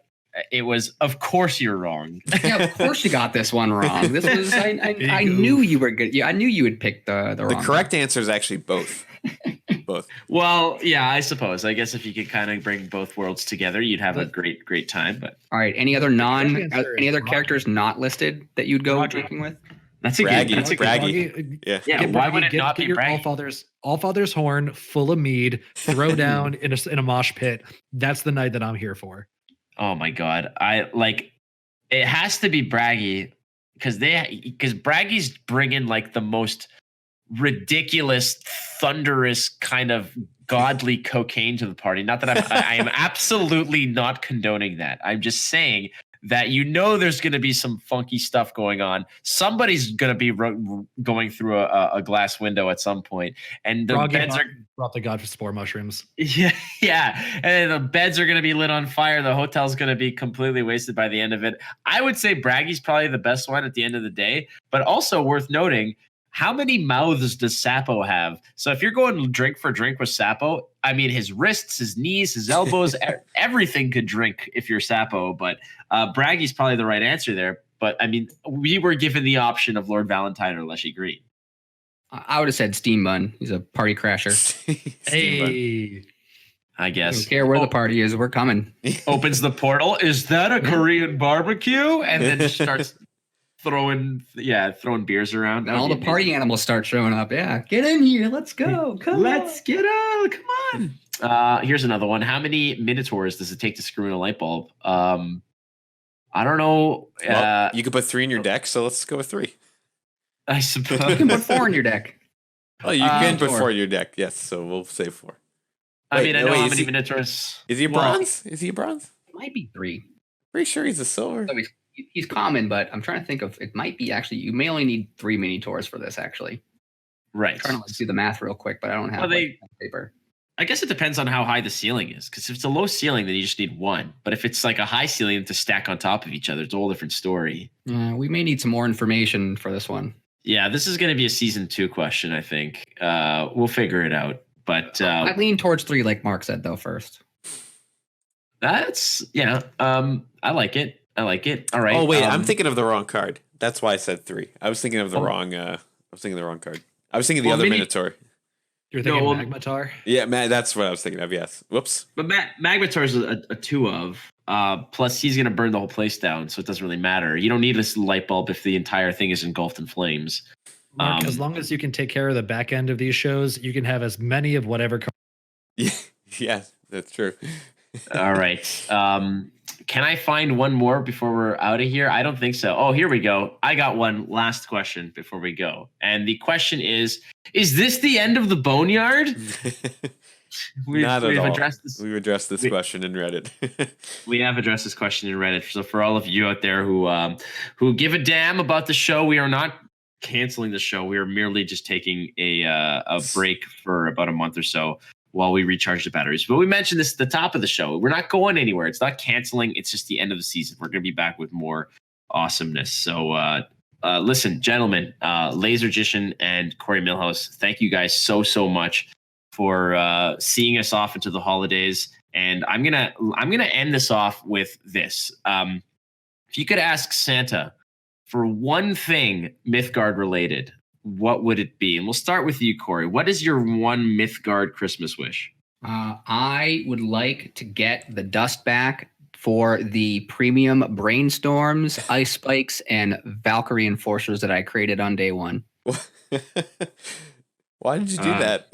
it was, of course you're wrong. Yeah, of course you got this one wrong. This was, I knew you were good. Yeah, I knew you would pick the wrong. The correct answer is actually both. Both. Well, yeah, I suppose. I guess if you could kind of bring both worlds together, you'd have a great time. But all right, any other characters not listed that you'd go drinking with? That's a Braggy. good. That's a Braggy. Yeah. Why would it not be your Braggy? Allfather's horn full of mead, throw down in a mosh pit. That's the night that I'm here for. Oh my god, it has to be Braggy because Braggy's bringing like the most ridiculous, thunderous kind of godly cocaine to the party. Not that I am absolutely not condoning that. I'm just saying that there's going to be some funky stuff going on. Somebody's going to be going through a glass window at some point, and the beds are brought the god for spore mushrooms. Yeah, and the beds are going to be lit on fire. The hotel's going to be completely wasted by the end of it. I would say Braggy's probably the best one at the end of the day, but also worth noting. How many mouths does Sapo have? So if you're going drink for drink with Sapo, I mean, his wrists, his knees, his elbows, everything could drink if you're Sapo. But Braggy's probably the right answer there. But I mean, we were given the option of Lord Valentine or Leshy Green. I would have said Steam Bun. He's a party crasher. Hey. I guess. Don't care where the party is. We're coming. Opens the portal. Is that a Korean barbecue? And then starts throwing beers around. And all the party animals start showing up. Yeah, get in here. Let's go. Let's get out. Come on. Here's another one. How many minotaurs does it take to screw in a light bulb? I don't know. Well, you could put 3 in your deck, so let's go with 3. I suppose you can put 4 in your deck. Well, you can put 4 in your deck. Yes, so we'll say 4. I know how many minotaurs. Is he a bronze? Is he a bronze? It might be 3. Pretty sure he's a silver. So he's common, but I'm trying to think of, it might be actually, you may only need 3 minotaurs for this actually. Right. I'm trying to do the math real quick, but I don't have paper. I guess it depends on how high the ceiling is, because if it's a low ceiling, then you just need 1. But if it's like a high ceiling to stack on top of each other, it's a whole different story. We may need some more information for this one. Yeah, this is going to be a season 2 question, I think. We'll figure it out. But I lean towards 3, like Mark said, though, first. That's, I like it. All right. Oh, wait, I'm thinking of the wrong card. That's why I said 3. I was thinking of the wrong card. I was thinking of the other Minotaur. You're thinking Magmatar? Yeah, that's what I was thinking of, yes. Whoops. But Magmatar is a 2 of. Plus, he's going to burn the whole place down, so it doesn't really matter. You don't need this light bulb if the entire thing is engulfed in flames. Mark, as long as you can take care of the back end of these shows, you can have as many of whatever. Yeah, that's true. All right. Can I find one more before we're out of here? I don't think so. Oh, here we go. I got one last question before we go. And the question is this the end of the Boneyard? Not at all. We've addressed this question in Reddit. We have addressed this question in Reddit. So for all of you out there who give a damn about the show, we are not canceling the show. We are merely just taking a break for about a month or so while we recharge the batteries. But we mentioned this at the top of the show. We're not going anywhere. It's not canceling. It's just the end of the season. We're going to be back with more awesomeness. So listen, gentlemen, Lazergician and Corey Milhouse, thank you guys so much for seeing us off into the holidays. And I'm gonna end this off with this. If you could ask Santa for one thing Mythgard related, what would it be? And we'll start with you, Corey. What is your one Mythgard Christmas wish? I would like to get the dust back for the premium brainstorms, ice spikes, and Valkyrie enforcers that I created on day one. Why did you do that?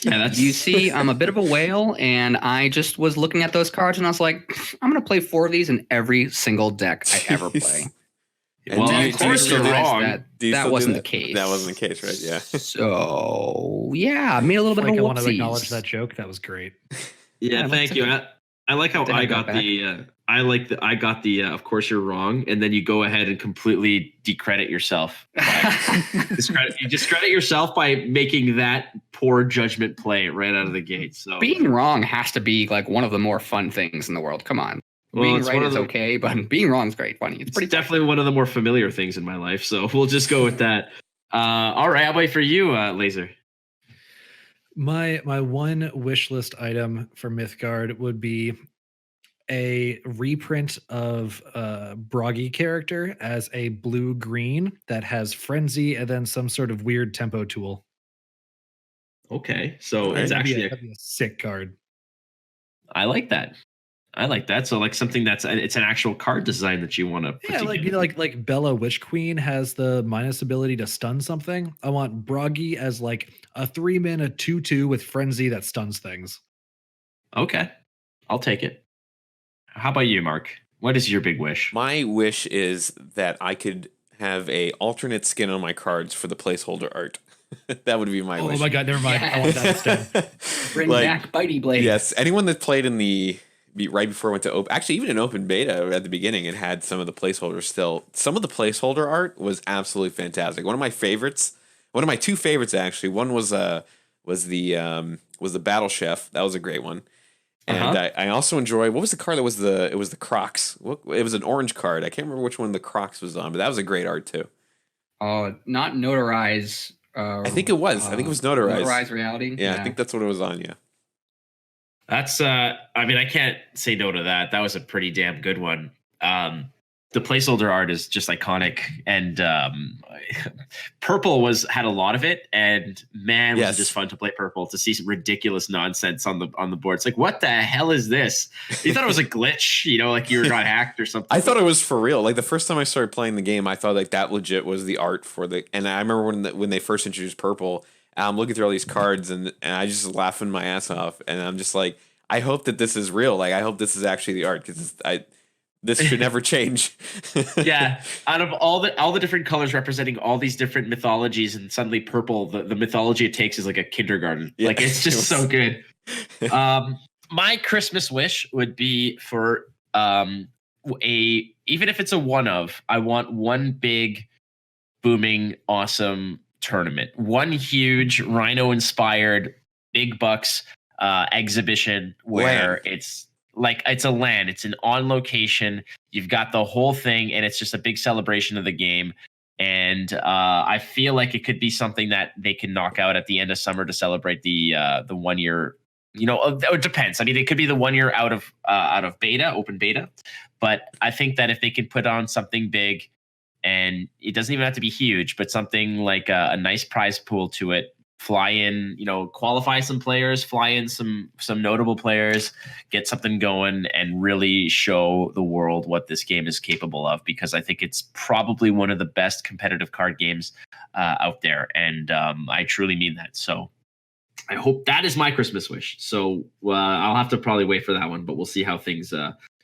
Yeah, You see, I'm a bit of a whale, and I just was looking at those cards, and I was like, I'm going to play 4 of these in every single deck I ever play. And Well, do you- of course do you you're realize wrong. That wasn't the case. That wasn't the case, right? Yeah. So, yeah, I made a little bit Like, I of a want to acknowledge whoopsies. that joke. That was great. Yeah, Yeah, thank you. I like how Did I I go got back? I got the of course you're wrong, and then you go ahead and completely decredit yourself. You discredit yourself by making that poor judgment play right out of the gate. So Being wrong has to be like one of the more fun things in the world. Come on. Well, Being it's right one of is the- okay, but being wrong is great. Funny. It's it's pretty definitely one of the more familiar things in my life. So we'll just go with that. All right, I'll wait for you, Laser. My one wish list item for Mythgard would be a reprint of Broggy character as a blue-green that has frenzy and then some sort of weird tempo tool. Okay, so Right. it's actually that'd be a sick card. I like that. I like that. So like something it's an actual card design that you want to put Yeah, like together. like Bella Witch Queen has the minus ability to stun something. I want Broggy as like a 3-mana 2/2 with frenzy that stuns things. Okay, I'll take it. How about you, Mark? What is your big wish? My wish is that I could have a alternate skin on my cards for the placeholder art. That would be my Oh wish. my god, never mind. I want that instead. Bring Like, back Bitey Blade. Yes, anyone that played in right before it went to open, actually even in open beta at the beginning, it had some of the placeholders still. Some of the placeholder art was absolutely fantastic. One of my favorites, one of my 2 favorites actually. One was the Battle Chef. That was a great one. And I also enjoy, what was the card that was it was the Crocs. It was an orange card. I can't remember which one the Crocs was on, but that was a great art too. Not notarize. I think it was. I think it was Notarized. Notarize reality. Yeah, I think that's what it was on, yeah. That's I mean, I can't say no to that. That was a pretty damn good one. The placeholder art is just iconic, and purple had a lot of it, and man, was Yes. it just fun to play purple, to see some ridiculous nonsense on the board. It's like, what the hell is this? You thought it was a glitch, like you got hacked or something. I thought it was for real. Like the first time I started playing the game, I thought like that legit was the art for the. And I remember when they first introduced purple, I'm looking through all these cards and I just laughing my ass off, and I'm just like, I hope that this is real. Like I hope this is actually the art, because this should never change. Yeah, out of all the different colors representing all these different mythologies, and suddenly purple, the mythology it takes is like a kindergarten. Yeah, Like it's just so good. My Christmas wish would be for even if it's a one of, I want one big, booming, awesome tournament, one huge Rhino inspired big bucks exhibition where it's a LAN. It's an on location. You've got the whole thing, and it's just a big celebration of the game. And I feel like it could be something that they can knock out at the end of summer to celebrate the 1 year. It depends. I mean, it could be the 1 year out of beta, open beta. But I think that if they can put on something big, and it doesn't even have to be huge, but something like a nice prize pool to it. Fly in, qualify some players, fly in some notable players, get something going, and really show the world what this game is capable of, because I think it's probably one of the best competitive card games out there. And I truly mean that. So I hope that is my Christmas wish. So I'll have to probably wait for that one, but we'll see how things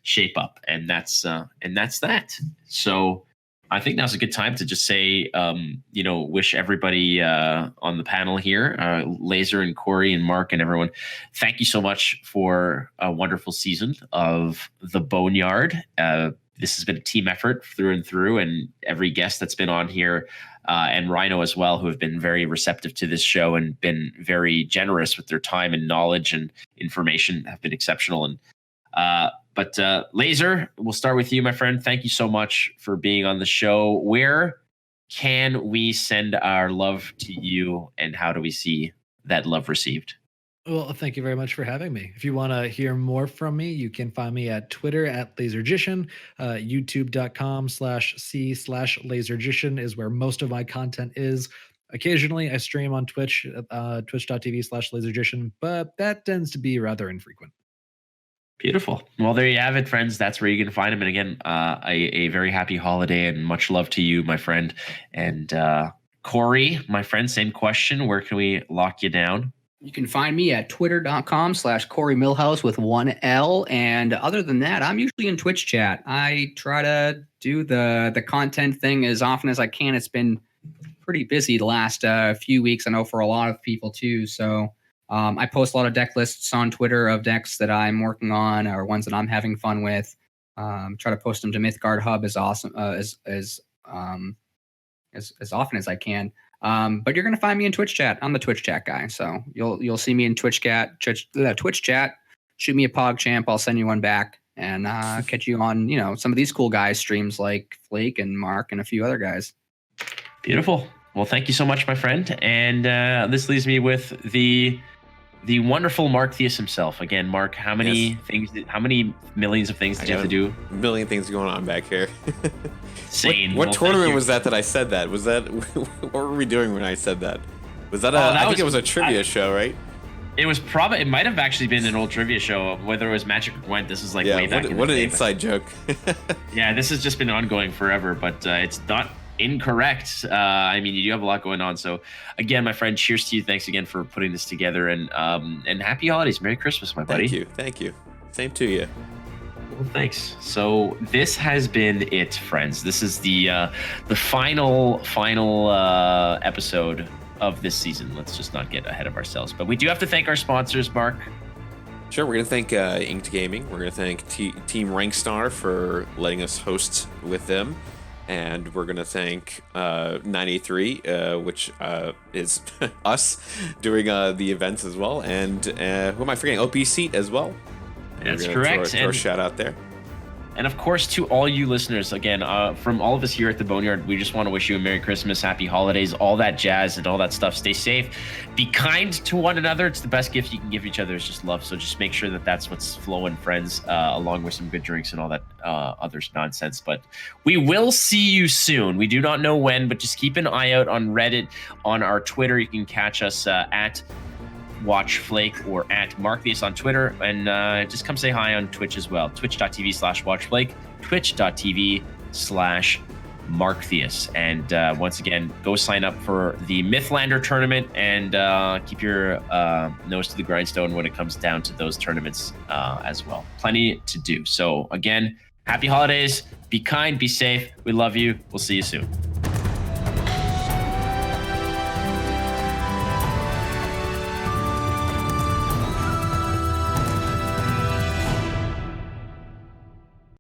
shape up. And that's that. So I think now's a good time to just say, wish everybody on the panel here, Laser and Corey and Mark and everyone, thank you so much for a wonderful season of the Boneyard. this has been a team effort through and through, and every guest that's been on here, and Rhino as well, who have been very receptive to this show and been very generous with their time and knowledge and information, have been exceptional. And but Laser, we'll start with you, my friend. Thank you so much for being on the show. Where can we send our love to you, and how do we see that love received? Well, thank you very much for having me. If you want to hear more from me, you can find me at Twitter at Lazergician. YouTube.com/C/Lazergician is where most of my content is. Occasionally, I stream on Twitch, twitch.tv/Lazergician, but that tends to be rather infrequent. Beautiful. Well, there you have it, friends. That's where you can find him. And again, a very happy holiday and much love to you, my friend. And Corey, my friend, same question. Where can we lock you down? You can find me at twitter.com/Corey Milhouse with 1 L. And other than that, I'm usually in Twitch chat. I try to do the content thing as often as I can. It's been pretty busy the last few weeks, I know, for a lot of people too. So I post a lot of deck lists on Twitter of decks that I'm working on or ones that I'm having fun with. Try to post them to Mythgard Hub as often as I can. But you're gonna find me in Twitch chat. I'm the Twitch chat guy, so you'll see me in Twitch chat. Twitch chat. Shoot me a Pog Champ. I'll send you one back and catch you on some of these cool guys streams like Flake and Mark and a few other guys. Beautiful. Well, thank you so much, my friend. And this leaves me with the wonderful Markthius himself. Again, Mark, how many millions of things did you have to do? A million things going on back here. Insane. What tournament was that I said that? Was that what were we doing when I said that? Was that I think it was a trivia show, right? It was probably. It might have actually been an old trivia show. Whether it was Magic or Gwent, this is like way back. What an inside joke. Yeah, this has just been ongoing forever, but it's not incorrect. I mean, you do have a lot going on. So again, my friend, cheers to you. Thanks again for putting this together, and happy holidays. Merry Christmas, my buddy. Thank you. Same to you. Well, thanks. So this has been it, friends. This is the final episode of this season. Let's just not get ahead of ourselves. But we do have to thank our sponsors, Mark. Sure, we're going to thank Inked Gaming. We're going to thank Team Rankstar for letting us host with them. And we're going to thank 983, which is us doing the events as well. And who am I forgetting? OP Seat as well. That's correct. Throw a shout out there. And of course, to all you listeners, again, from all of us here at the Boneyard, we just want to wish you a Merry Christmas, Happy Holidays, all that jazz and all that stuff. Stay safe. Be kind to one another. It's the best gift you can give each other is just love. So just make sure that that's what's flowing, friends, along with some good drinks and all that other nonsense. But we will see you soon. We do not know when, but just keep an eye out on Reddit, on our Twitter. You can catch us at Watch Flake or at Markthius on Twitter, and just come say hi on Twitch as well. Twitch.tv/WatchFlake, Twitch.tv/Markthius. And once again, go sign up for the Mythlander tournament and keep your nose to the grindstone when it comes down to those tournaments as well. Plenty to do. So again, happy holidays. Be kind, be safe. We love you. We'll see you soon.